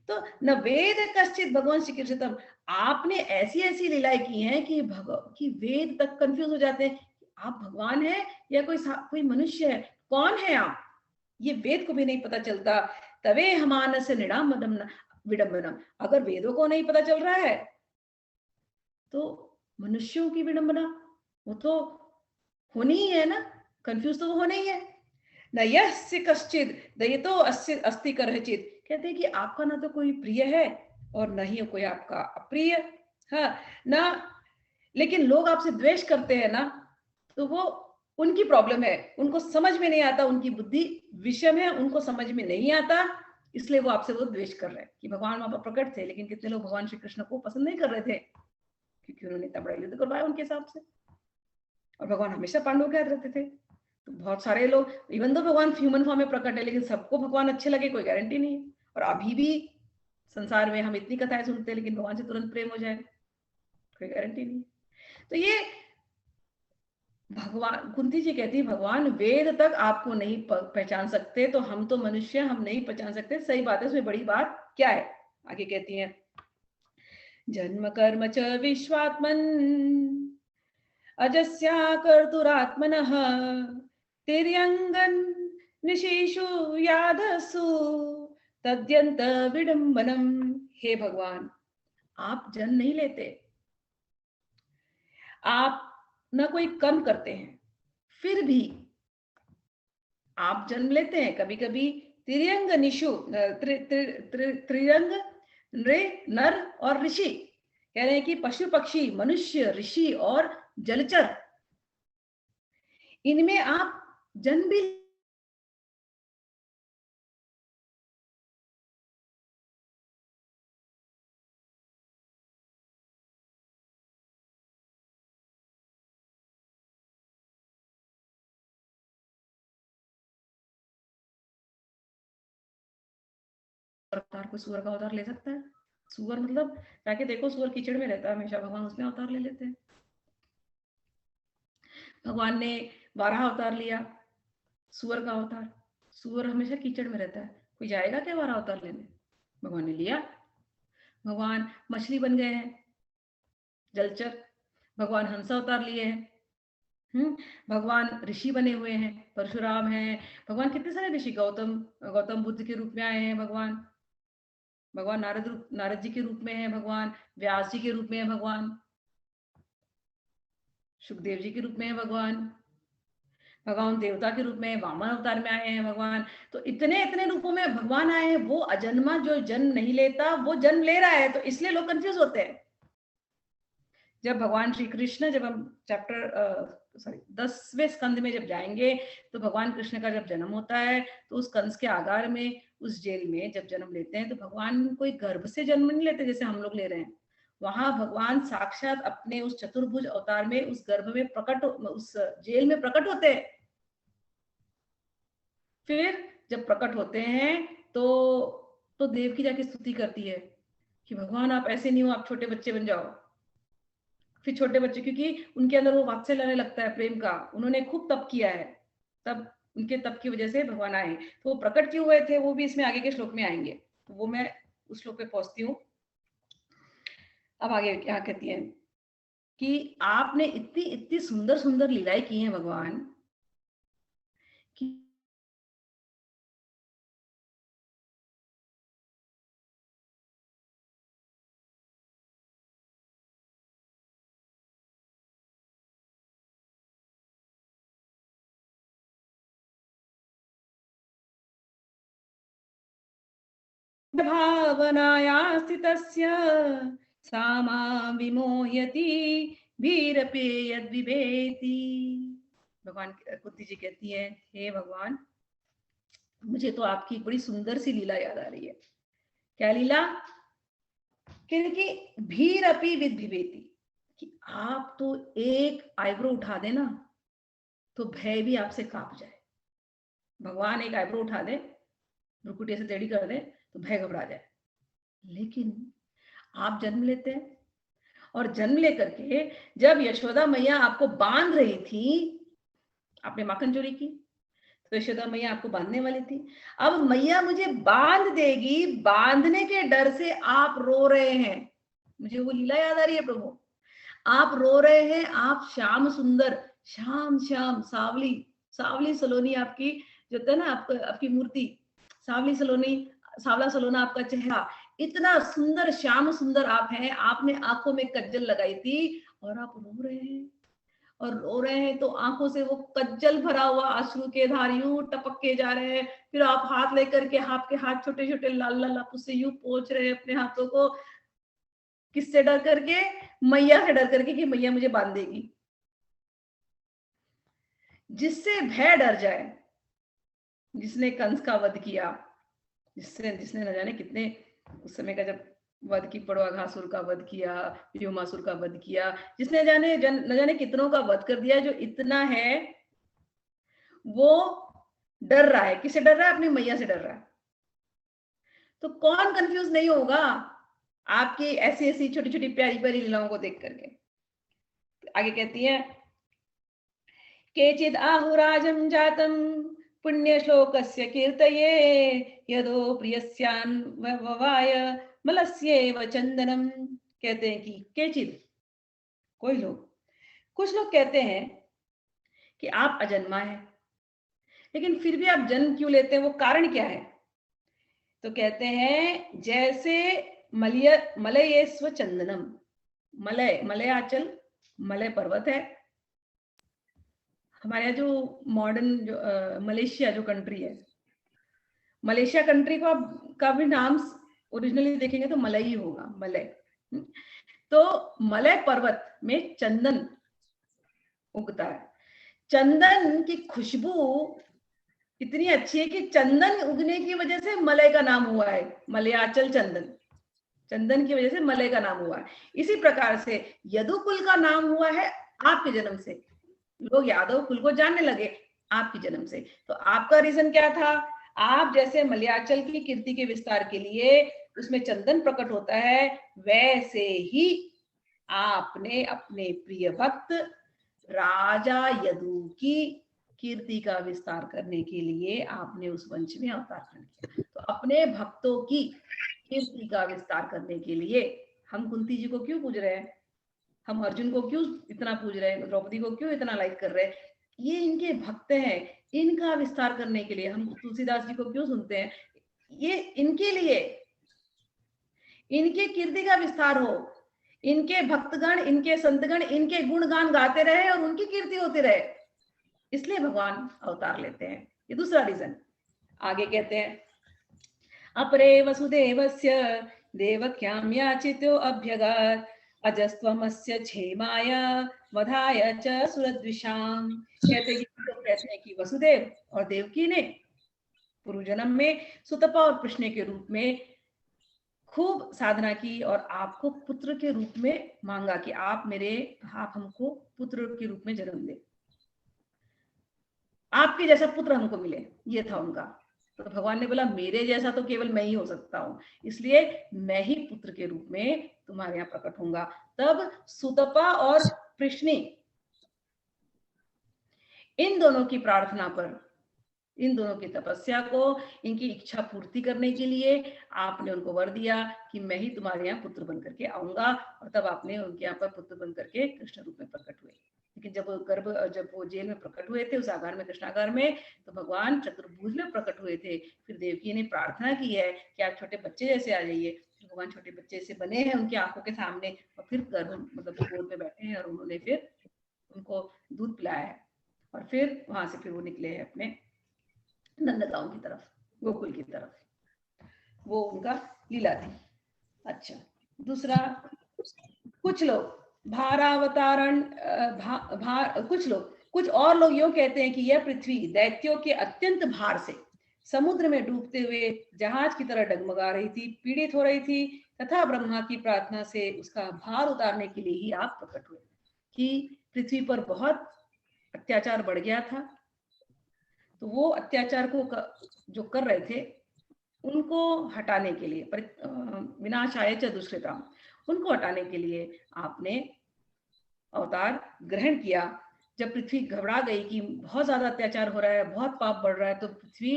तो न वेद कश्चित भगवान श्री कृष्णतम, आपने ऐसी ऐसी लीलाएं की हैं कि वेद तक कंफ्यूज हो जाते हैं, आप भगवान हैं या कोई मनुष्य है, कौन है आप, ये वेद को भी नहीं पता चलता। तवे हमानस निड़ाम विडंबनम, अगर वेदों को नहीं पता चल रहा है तो मनुष्यों की विडंबना वो तो होनी ही है ना, कंफ्यूज तो वो होना ही है। न यस्य कश्चित दयितो अस्ति करचित, कहते हैं कि आपका ना तो कोई प्रिय है और न ही कोई आपका अप्रिय, हाँ ना, लेकिन लोग आपसे द्वेष करते हैं ना, तो वो उनकी प्रॉब्लम है, उनको समझ में नहीं आता, उनकी बुद्धि विषम है, उनको समझ में नहीं आता, इसलिए वो आपसे वो द्वेष कर रहे हैं कि भगवान वहां पर प्रकट थे, लेकिन कितने लोग भगवान श्री कृष्ण को पसंद नहीं कर रहे थे क्योंकि उन्होंने इतना बड़ा युद्ध करवाया उनके हिसाब से, और भगवान हमेशा पांडवों के हाथ रहते थे। तो बहुत सारे लोग, इवन तो भगवान ह्यूमन फॉर्म में प्रकट है, लेकिन सबको भगवान अच्छे लगे कोई गारंटी नहीं है। और अभी भी संसार में हम इतनी कथाएं सुनते हैं लेकिन भगवान से तुरंत प्रेम हो जाए, कोई गारंटी नहीं। तो ये भगवान, कुंती जी कहती है भगवान वेद तक आपको नहीं पहचान सकते, तो हम तो मनुष्य, हम नहीं पहचान सकते। सही बात है, उसमें बड़ी बात क्या है, आगे कहती है जन्म कर्म च विश्वात्मन अजस्या कर्तुरात्मनः तिर्यंगन निशीषु यादसु तद्यंत विडंबनम। हे भगवान आप जन्म नहीं लेते, आप न कोई कर्म करते हैं, फिर भी आप जन्म लेते हैं कभी कभी त्रियंग निशु त्रियंग नर और ऋषि, कह रहे हैं कि पशु पक्षी मनुष्य ऋषि और जलचर, इनमें आप जन्म भी अवतार, को सूअर का अवतार ले सकता है। सूअर मतलब जाके देखो, सूअर कीचड़ में रहता है हमेशा, भगवान उसमें अवतार ले लेते हैं। भगवान ने वाराह अवतार लिया, सुअर का अवतार। सुअर हमेशा कीचड़ में रहता है, कोई जाएगा क्या वाराह अवतार लेने? भगवान ने लिया। भगवान मछली बन गए हैं, जलचर। भगवान हंस अवतार लिए हैं। भगवान ऋषि बने हुए हैं, परशुराम हैं। भगवान कितने सारे ऋषि, गौतम बुद्ध के रूप में आए हैं भगवान। भगवान नारद जी के रूप में है भगवान, व्यास जी के रूप में है भगवान, सुखदेव जी के रूप में है भगवान देवता के रूप में, वामन अवतार में आए हैं भगवान। तो इतने इतने रूपों में भगवान आए हैं। वो अजन्मा जो जन्म नहीं लेता वो जन्म ले रहा है, तो इसलिए लोग कंफ्यूज होते हैं। जब भगवान श्री कृष्ण, जब हम चैप्टर 10वें स्कंद में जब जाएंगे, तो भगवान कृष्ण का जब जन्म होता है, तो उस कंस के आगार में, उस जेल में जब जन्म लेते हैं, तो भगवान कोई गर्भ से जन्म नहीं लेते जैसे हम लोग ले रहे हैं। वहां भगवान साक्षात अपने उस चतुर्भुज अवतार में उस गर्भ में प्रकट, उस जेल में प्रकट होते हैं। फिर जब प्रकट होते हैं तो देवकी जाके स्तुति करती है कि भगवान आप ऐसे नहीं हो, आप छोटे बच्चे बन जाओ। फिर छोटे बच्चे, क्योंकि उनके अंदर वो वात्सल्य आने लगता है, प्रेम का, उन्होंने खूब तप किया है, तब उनके तप की वजह से भगवान आए। तो वो प्रकट क्यों हुए थे वो भी इसमें आगे के श्लोक में आएंगे, तो वो मैं उस श्लोक पे पहुंचती हूँ। अब आगे क्या कहती है कि आपने इतनी इतनी सुंदर सुंदर लीलाएं की हैं भगवान कि भावनाया स्थितस्य सा मां विमोहयति भीरपि यद्विभेति। भगवान कुंती जी कहती है, हे भगवान, मुझे तो आपकी एक बड़ी सुंदर सी लीला याद आ रही है। क्या लीला? कहते कि भीरपि विद्भिवेति, कि आप तो एक आईब्रो उठा देना तो भय भी आपसे कांप जाए। भगवान एक आईब्रो उठा दे, भ्रुकुटी से टेढ़ी कर दे तो भय घबरा जाए। लेकिन आप जन्म लेते हैं, और जन्म लेकर के जब यशोदा मैया आपको बांध रही थी, आपने माखन चोरी की तो यशोदा मैया आपको बांधने वाली थी। अब मैया मुझे बांध देगी, बांधने के डर से आप रो रहे हैं। मुझे वो लीला याद आ रही है प्रभु, आप रो रहे हैं। आप श्याम सुंदर, श्याम श्याम सावली, सावली सलोनी आपकी जो है ना, आपकी मूर्ति सावली सलोनी, सावला सलोना आपका चेहरा, इतना सुंदर श्याम सुंदर आप हैं। आपने आंखों में कज्जल लगाई थी और आप रो रहे हैं, और रो रहे हैं तो आंखों से वो कज्जल भरा हुआ अश्रु के धार यूं टपक के जा रहे हैं। फिर आप हाथ लेकर के, आपके हाथ छोटे छोटे लाल लाल, आप उससे यूं पोंछ रहे हैं अपने हाथों को। किससे डर करके? मैया से डर करके कि मैया मुझे बांध देगी। जिससे भय डर जाए, जिसने कंस का वध किया, जिसने न जाने कितने उस समय का, जब वध की, पड़वाघासुर का वध किया, व्योमासुर का वध किया, जिसने न जाने कितनों का वध कर दिया, जो इतना है वो डर रहा है। किससे डर रहा है? अपनी मैया से डर रहा है। तो कौन कंफ्यूज नहीं होगा आपकी ऐसी ऐसी छोटी छोटी प्यारी प्यारी लीलाओं को देख करके। आगे कहती है, केचिद आहुराजं जातं पुण्य श्लोकस्य कीर्तये यदो प्रियस्यान्ववाय मलस्येव चंदनम। कहते हैं कि केचिद, कोई लोग, कुछ लोग कहते हैं कि आप अजन्मा है, लेकिन फिर भी आप जन्म क्यों लेते हैं, वो कारण क्या है? तो कहते हैं जैसे मलयेस्व चंदनम, मलयाचल, मलय पर्वत है हमारे यहाँ, जो मॉडर्न जो मलेशिया जो कंट्री है, मलेशिया कंट्री का भी नाम ओरिजिनली देखेंगे तो मलय ही होगा, मलय। तो मलय पर्वत में चंदन उगता है। चंदन की खुशबू इतनी अच्छी है कि चंदन उगने की वजह से मलय का नाम हुआ है, मलयाचल चंदन। चंदन की वजह से मलय का नाम हुआ है। इसी प्रकार से यदुकुल का नाम हुआ है आपके जन्म से। लोग यादव कुल को जानने लगे आपके जन्म से। तो आपका रीजन क्या था? आप जैसे मलयाचल की कीर्ति के विस्तार के लिए उसमें चंदन प्रकट होता है, वैसे ही आपने अपने प्रिय भक्त राजा यदु की कीर्ति का विस्तार करने के लिए आपने उस वंश में अवतार किया। तो अपने भक्तों की कीर्ति का विस्तार करने के लिए हम कुंती जी को क्यों पूज रहे हैं, हम अर्जुन को क्यों इतना पूज रहे हैं, द्रौपदी को क्यों इतना लाइक कर रहे हैं, ये इनके भक्त हैं, इनका विस्तार करने के लिए। हम तुलसीदास जी को क्यों सुनते हैं, ये इनके लिए, इनके कीर्ति का विस्तार हो, इनके भक्तगण, इनके संतगण इनके गुणगान गाते रहे और उनकी कीर्ति होती रहे, इसलिए भगवान अवतार लेते हैं। ये दूसरा रीजन। आगे कहते हैं अपरे वसुदेवस्य देवक्यां याचितो अभ्यगात् अजस्त्वमस्य क्षेमाय वधाय च सुरद्विषाम। कहते हैं कि वसुदेव और देवकी ने पूर्व जन्म में सुतपा और कृष्ण के रूप में खूब साधना की और आपको पुत्र के रूप में मांगा कि आप हमको पुत्र के रूप में जन्म दे, आपके जैसा पुत्र हमको मिले, ये था उनका। तो भगवान ने बोला मेरे जैसा तो केवल मैं ही हो सकता हूं, इसलिए मैं ही पुत्र के रूप में तुम्हारे यहाँ प्रकट होऊंगा। तब सुतपा और कृष्णी इन दोनों की प्रार्थना पर, इन दोनों की तपस्या को, इनकी इच्छा पूर्ति करने के लिए आपने उनको वर दिया कि मैं ही तुम्हारे यहाँ पुत्र बन करके आऊंगा। और तब आपने उनके यहाँ पर पुत्र बन करके कृष्ण रूप में प्रकट हुए। लेकिन जब वो जेल में प्रकट हुए थे, उस आकार में, कृष्णागार में, तो भगवान चतुर्भुज में प्रकट हुए थे। फिर देवकी ने प्रार्थना की है कि आप छोटे बच्चे जैसे आ जाइए। भगवान छोटे बच्चे से बने हैं उनकी आंखों के सामने, और फिर मतलब गोद में बैठे हैं और उन्होंने फिर उनको दूध पिलाया है। और फिर वहां से फिर वो निकले हैं अपने नंदगांव की तरफ, गोकुल की तरफ। वो उनका लीला थी। अच्छा, दूसरा, कुछ लोग कुछ और लोग यूं कहते हैं कि यह पृथ्वी दैत्यों के अत्यंत भार से समुद्र में डूबते हुए जहाज की तरह डगमगा रही थी, पीड़ित हो रही थी, तथा ब्रह्मा की प्रार्थना से उसका भार उतारने के लिए ही आप प्रकट हुए। कि पृथ्वी पर बहुत अत्याचार बढ़ गया था, तो वो अत्याचार को जो कर रहे थे उनको हटाने के लिए, विनाशाय च दुष्कृताम, उनको हटाने के लिए आपने अवतार ग्रहण किया। जब पृथ्वी घबरा गई कि बहुत ज्यादा अत्याचार हो रहा है, बहुत पाप बढ़ रहा है, तो पृथ्वी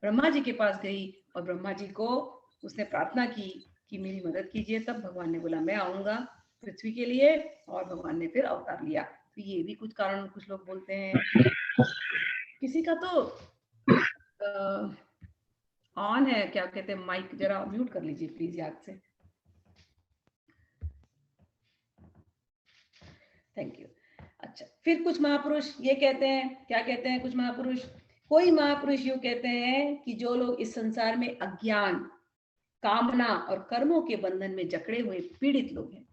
ब्रह्मा जी के पास गई और ब्रह्मा जी को उसने प्रार्थना की कि मेरी मदद कीजिए। तब भगवान ने बोला मैं आऊंगा पृथ्वी के लिए, और भगवान ने फिर अवतार लिया। तो ये भी कुछ कारण कुछ लोग बोलते हैं। किसी का तो ऑन है, क्या कहते हैं, माइक जरा म्यूट कर लीजिए प्लीज याद से। Thank you. अच्छा, फिर कुछ महापुरुष ये कहते हैं, क्या कहते हैं कुछ महापुरुष, कोई महापुरुष यूं कहते हैं कि जो लोग इस संसार में अज्ञान, कामना और कर्मों के बंधन में जकड़े हुए पीड़ित लोग हैं।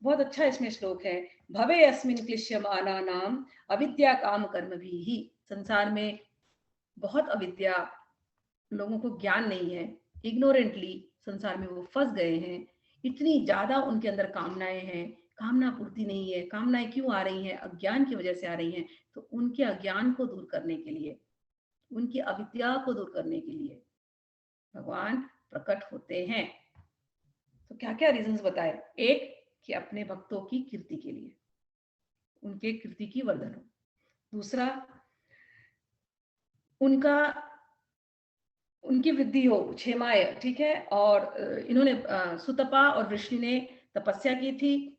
बहुत अच्छा इसमें श्लोक है, भवे अस्मिन् क्लिश्यमाना नाम अविद्या काम कर्म भी ही। संसार में बहुत अविद्या, लोगों को ज्ञान नहीं है, इग्नोरेंटली संसार में वो फंस गए हैं। इतनी ज्यादा उनके अंदर कामनाएं हैं, कामना पूर्ति नहीं है। कामनाएं क्यों आ रही हैं? अज्ञान की वजह से आ रही हैं। तो उनके अज्ञान को दूर करने के लिए, उनकी अविद्या को दूर करने के लिए भगवान प्रकट होते हैं। तो क्या क्या रीजंस बताए? एक, कि अपने भक्तों की कीर्ति के लिए, उनके कीर्ति की वर्धन हो। दूसरा, उनकी वृद्धि हो, क्षेमाय, ठीक है। और इन्होंने सुतपा और वृष्णि ने तपस्या की थी,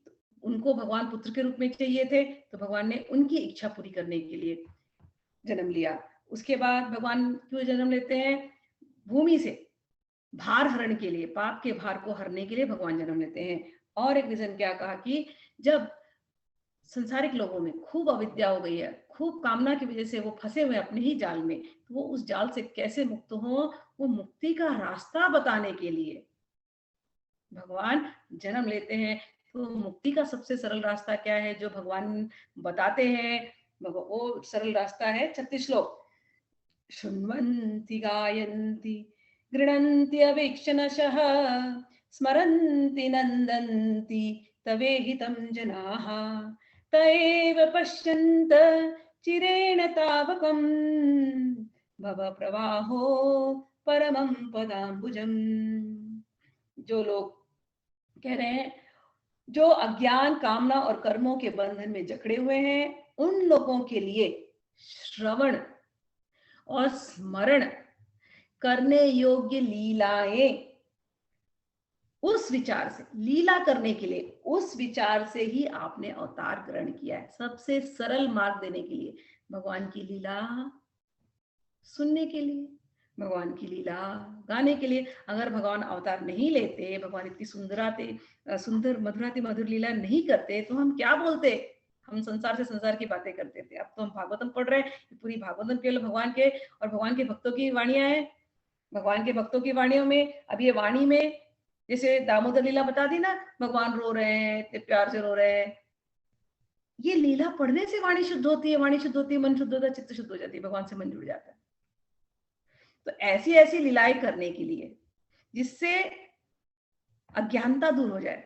उनको भगवान पुत्र के रूप में चाहिए थे, तो भगवान ने उनकी इच्छा पूरी करने के लिए जन्म लिया। उसके बाद भगवान क्यों जन्म लेते हैं? भूमि से भार हरण के लिए, पाप के भार को हरने के लिए भगवान जन्म लेते हैं। और एक रीजन क्या कहा कि जब संसारिक लोगों में खूब अविद्या हो गई है, खूब कामना की वजह से वो फंसे हुए अपने ही जाल में, तो वो उस जाल से कैसे मुक्त हो, वो मुक्ति का रास्ता बताने के लिए भगवान जन्म लेते हैं। तो मुक्ति का सबसे सरल रास्ता क्या है जो भगवान बताते हैं? वो सरल रास्ता है 36 श्लोक। शृण्वन्ति गायन्ति गृह्णन्ति अवीक्षणशः स्मरन्ति नन्दन्ति तवेहितं जनाः तएव पश्यन्त चिरेण तावकं भवप्रवाहो परमं पदाम्बुजम्। जो लोग कह रहे हैं जो अज्ञान, कामना और कर्मों के बंधन में जकड़े हुए हैं, उन लोगों के लिए श्रवण और स्मरण करने योग्य लीलाएं, उस विचार से, लीला करने के लिए उस विचार से ही आपने अवतार ग्रहण किया है। सबसे सरल मार्ग देने के लिए, भगवान की लीला सुनने के लिए, भगवान की लीला गाने के लिए। अगर भगवान अवतार नहीं लेते, भगवान इतनी सुंदर मधुराति मधुर लीला नहीं करते, तो हम क्या बोलते? हम संसार से संसार की बातें करते थे। अब तो हम भागवतम पढ़ रहे हैं, पूरी भागवतम केवल भगवान के और भगवान के भक्तों की वाणियां हैं। भगवान के भक्तों की वाणियों में, अब ये वाणी में जैसे दामोदर लीला बता दी ना, भगवान रो रहे हैं, इतने प्यार से रो रहे हैं। ये लीला पढ़ने से वाणी शुद्ध होती है, वाणी शुद्ध होती है, मन शुद्ध होता है, चित्त शुद्ध हो जाती है, भगवान से मन जुड़ जाता है। तो ऐसी ऐसी लीलाएं करने के लिए जिससे अज्ञानता दूर हो जाए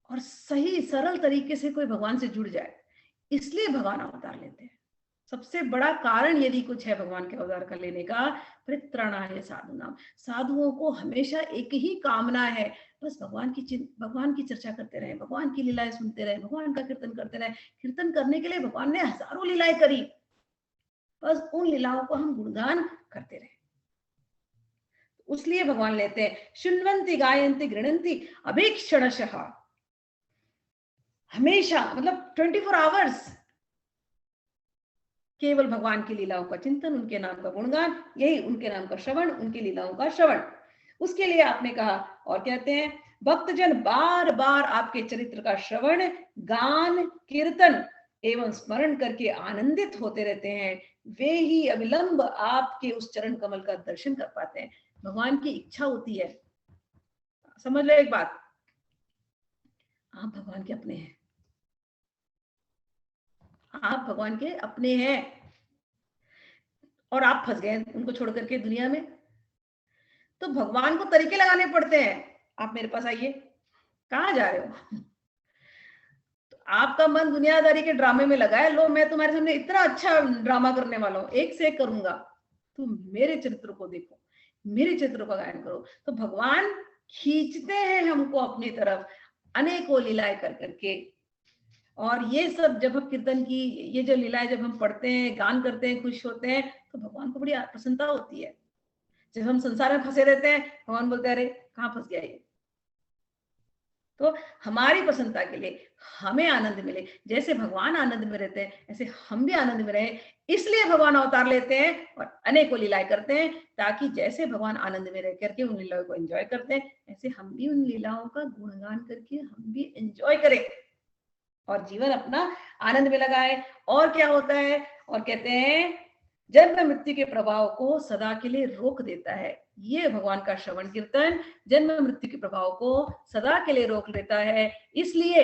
और सही सरल तरीके से कोई भगवान से जुड़ जाए, इसलिए भगवान अवतार लेते हैं। सबसे बड़ा कारण यदि कुछ है भगवान के अवतार का लेने का, परित्राणाय साधूनाम, साधुओं को हमेशा एक ही कामना है, बस भगवान की चर्चा करते रहे, भगवान की लीलाएं सुनते रहे, भगवान का कीर्तन करते रहे। कीर्तन करने के लिए भगवान ने हजारों लीलाएं करी, बस उन लीलाओं को हम गुणगान करते रहे, उसलिए भगवान लेते हैं। शुण्वन्ति गायन्ति गृणन्ति अभीक्षणशः, हमेशा मतलब 24 आवर्स केवल भगवान की लीलाओं का चिंतन, उनके नाम का गुणगान, यही उनके नाम का श्रवण, उनकी लीलाओं का श्रवण। उसके लिए आपने कहा, और कहते हैं भक्तजन बार बार आपके चरित्र का श्रवण, गान, कीर्तन एवं स्मरण करके आनंदित होते रहते हैं, वे ही अविलंब आपके उस चरण कमल का दर्शन कर पाते हैं। भगवान की इच्छा होती है, समझ लो एक बात, आप भगवान के अपने हैं, आप भगवान के अपने हैं, और आप फंस गए उनको छोड़ करके दुनिया में, तो भगवान को तरीके लगाने पड़ते हैं। आप मेरे पास आइए, कहाँ जा रहे हो? तो आपका मन दुनियादारी के ड्रामे में लगा है, लो मैं तुम्हारे सामने इतना अच्छा ड्रामा करने वाला हूं, एक से एक करूंगा, तुम मेरे चरित्र को देखो, मेरे चरित्र का गायन करो। तो भगवान खींचते हैं हमको अपनी तरफ अनेकों लीलाएं कर करके। और ये सब जब हम कीर्तन की ये जो लीलाएं जब हम पढ़ते हैं, गान करते हैं, खुश होते हैं, तो भगवान को बड़ी प्रसन्नता होती है। जब हम संसार में फंसे रहते हैं, भगवान बोलते हैं अरे कहाँ फंस गया ये। तो हमारी प्रसन्नता के लिए, हमें आनंद मिले, जैसे भगवान आनंद में रहते हैं ऐसे हम भी आनंद में रहे, इसलिए भगवान अवतार लेते हैं और अनेकों लीलाएं करते हैं, ताकि जैसे भगवान आनंद में रह करके उन लीलाओं को एंजॉय करते हैं, ऐसे हम भी उन लीलाओं का गुणगान करके हम भी एंजॉय करें और जीवन अपना आनंद में लगाए। और क्या होता है, और कहते हैं जन्म मृत्यु के प्रभाव को सदा के लिए रोक देता है। ये भगवान का श्रवण कीर्तन जन्म मृत्यु के प्रभाव को सदा के लिए रोक देता है, इसलिए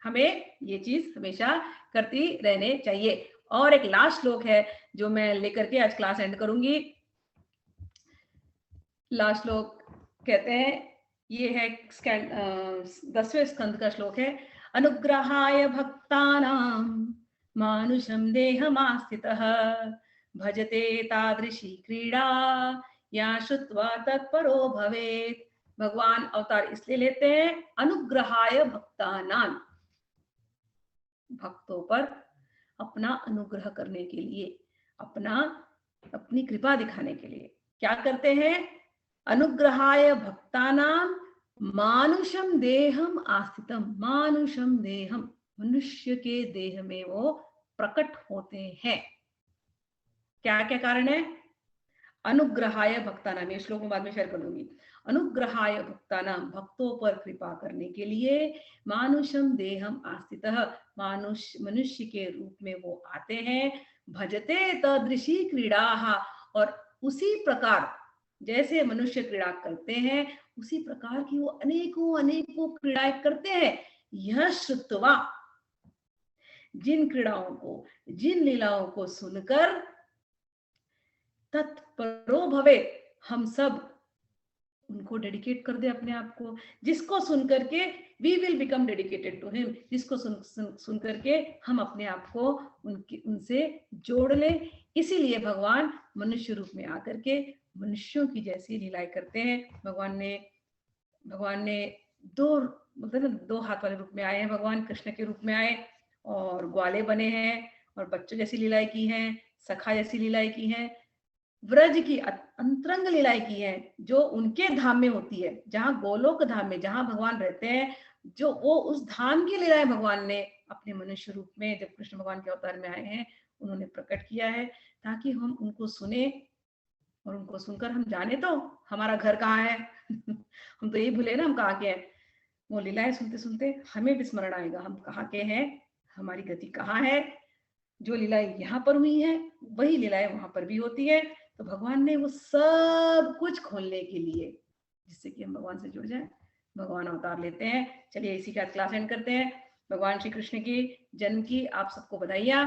हमें ये चीज हमेशा करती रहने चाहिए। और एक लास्ट श्लोक है जो मैं लेकर के आज क्लास एंड करूंगी। लास्ट श्लोक कहते हैं, ये है 10वें स्कंद का श्लोक है, अनुग्रहाय भक्तानां मानुषं देहमास्थितः भजते तादृशी क्रीड़ा या श्रुत्वा तत्परो भवेत्। भगवान अवतार इसलिए लेते हैं अनुग्रहाय भक्तानां, भक्तों पर अपना अनुग्रह करने के लिए, अपनी कृपा दिखाने के लिए क्या करते हैं, अनुग्रहाय भक्तानां मानुषम देहम आस्थितम, मानुषम देहम, मनुष्य के देह में वो प्रकट होते हैं। क्या क्या कारण है, अनुग्रहाय भक्तानां, ये श्लोक में बाद में शेयर कर दूंगी। अनुग्रहाय भक्तानां, भक्तों पर कृपा करने के लिए, मानुषम देहम आस्थितः, मनुष्य के रूप में वो आते हैं, भजते तदृशी क्रीड़ा, और उसी प्रकार जैसे मनुष्य क्रीड़ा करते हैं उसी प्रकार की वो अनेकों अनेकों क्रीड़ाएं करते हैं। यह श्रुत्वा, जिन क्रीड़ाओं को, जिन लीलाओं को सुनकर, तत्परो भवे, हम सब उनको डेडिकेट कर दे अपने आप को, जिसको सुन करके we will become dedicated to him, जिसको सुन करके हम अपने आप को उनसे जोड़ ले। इसीलिए भगवान मनुष्य रूप में आकर के मनुष्यों की जैसी लीलाएं करते हैं। भगवान ने दो मतलब ना दो हाथ वाले रूप में आए हैं भगवान, कृष्ण के रूप में आए और ग्वाले बने हैं और बच्चों जैसी लीलाएं की हैं, सखा जैसी लीलाएं की हैं, व्रज की अंतरंग लीलाएं की हैं जो उनके धाम में होती है, जहाँ गोलोक धाम में जहाँ भगवान रहते हैं, जो वो उस धाम की लीलाएं भगवान ने अपने मनुष्य रूप में जब कृष्ण भगवान के अवतार में आए हैं उन्होंने प्रकट किया है, ताकि हम उनको सुने और उनको सुनकर हम जाने तो हमारा घर कहाँ है। हम तो यही भूले ना हम कहाँ के हैं। वो लीलाएं सुनते सुनते हमें भी स्मरण आएगा हम कहाँ के हैं, हमारी गति कहाँ है। जो लीलाएं यहाँ पर हुई है वही लीलाएं वहां पर भी होती है। तो भगवान ने वो सब कुछ खोलने के लिए, जिससे कि हम भगवान से जुड़ जाएं, भगवान अवतार लेते हैं। चलिए इसी का क्लास एंड करते हैं। भगवान श्री कृष्ण की जन्म की आप सबको बधाइयां।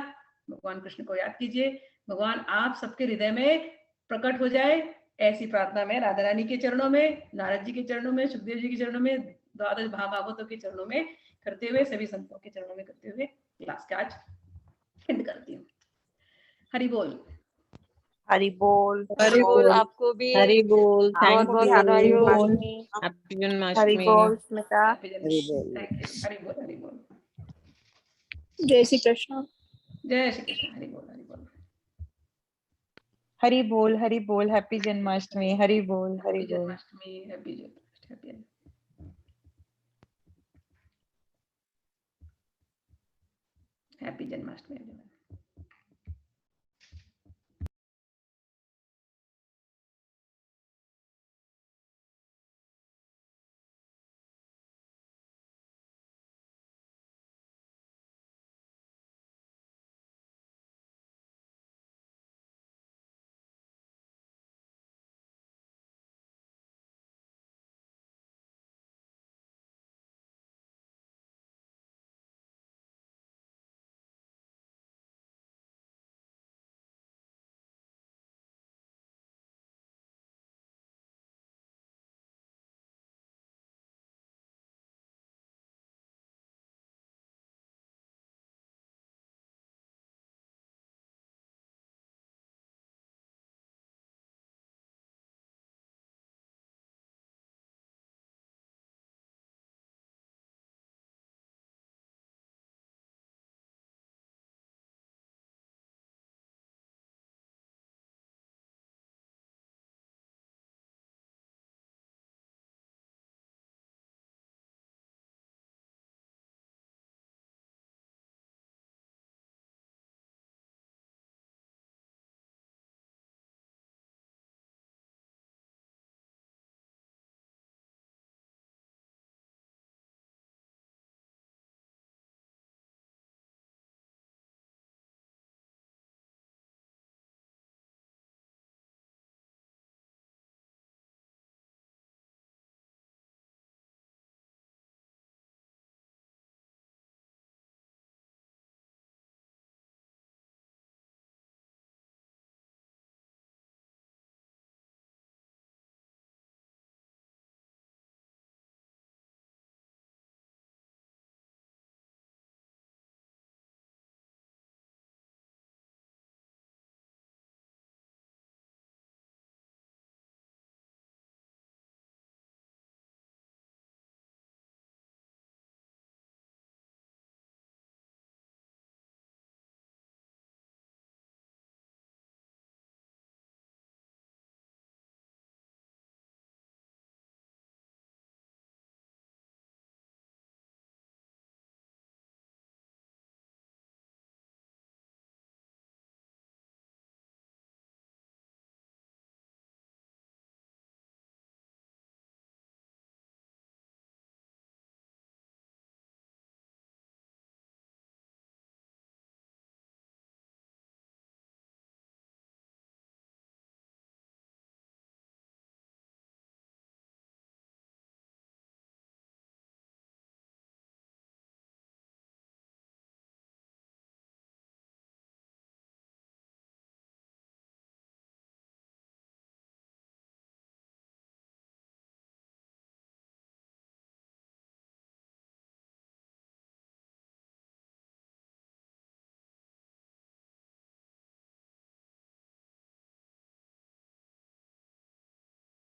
भगवान कृष्ण को याद कीजिए, भगवान आप सबके हृदय में प्रकट हो जाए, ऐसी प्रार्थना में राधा रानी के चरणों में, नारद जी के चरणों में, सुखदेव जी के चरणों में, द्वादश महाभागवतों के चरणों में करते हुए, सभी संतों के चरणों में करते हुए क्लास का आज एंड करती हूँ। हरि बोल। हरि बोल। हरि बोल। आपको भी हरि बोल। बहुत थैंक बहुत यू। बधाई हो। हैप्पी हरि जन्माष्टमी। बोल Smita. Happy Janmashtami. Thank you. Hari बोल, हरि बोल। जय श्री कृष्ण। जय श्री कृष्ण। हरि बोल, हरि बोल। हरि बोल, हरि बोल। हैप्पी जन्माष्टमी। हरि बोल, हरि हैप्पी बोल। जन्माष्टमी। हैप्पी जन्माष्टमी। हैप्पी जन्माष्टमी।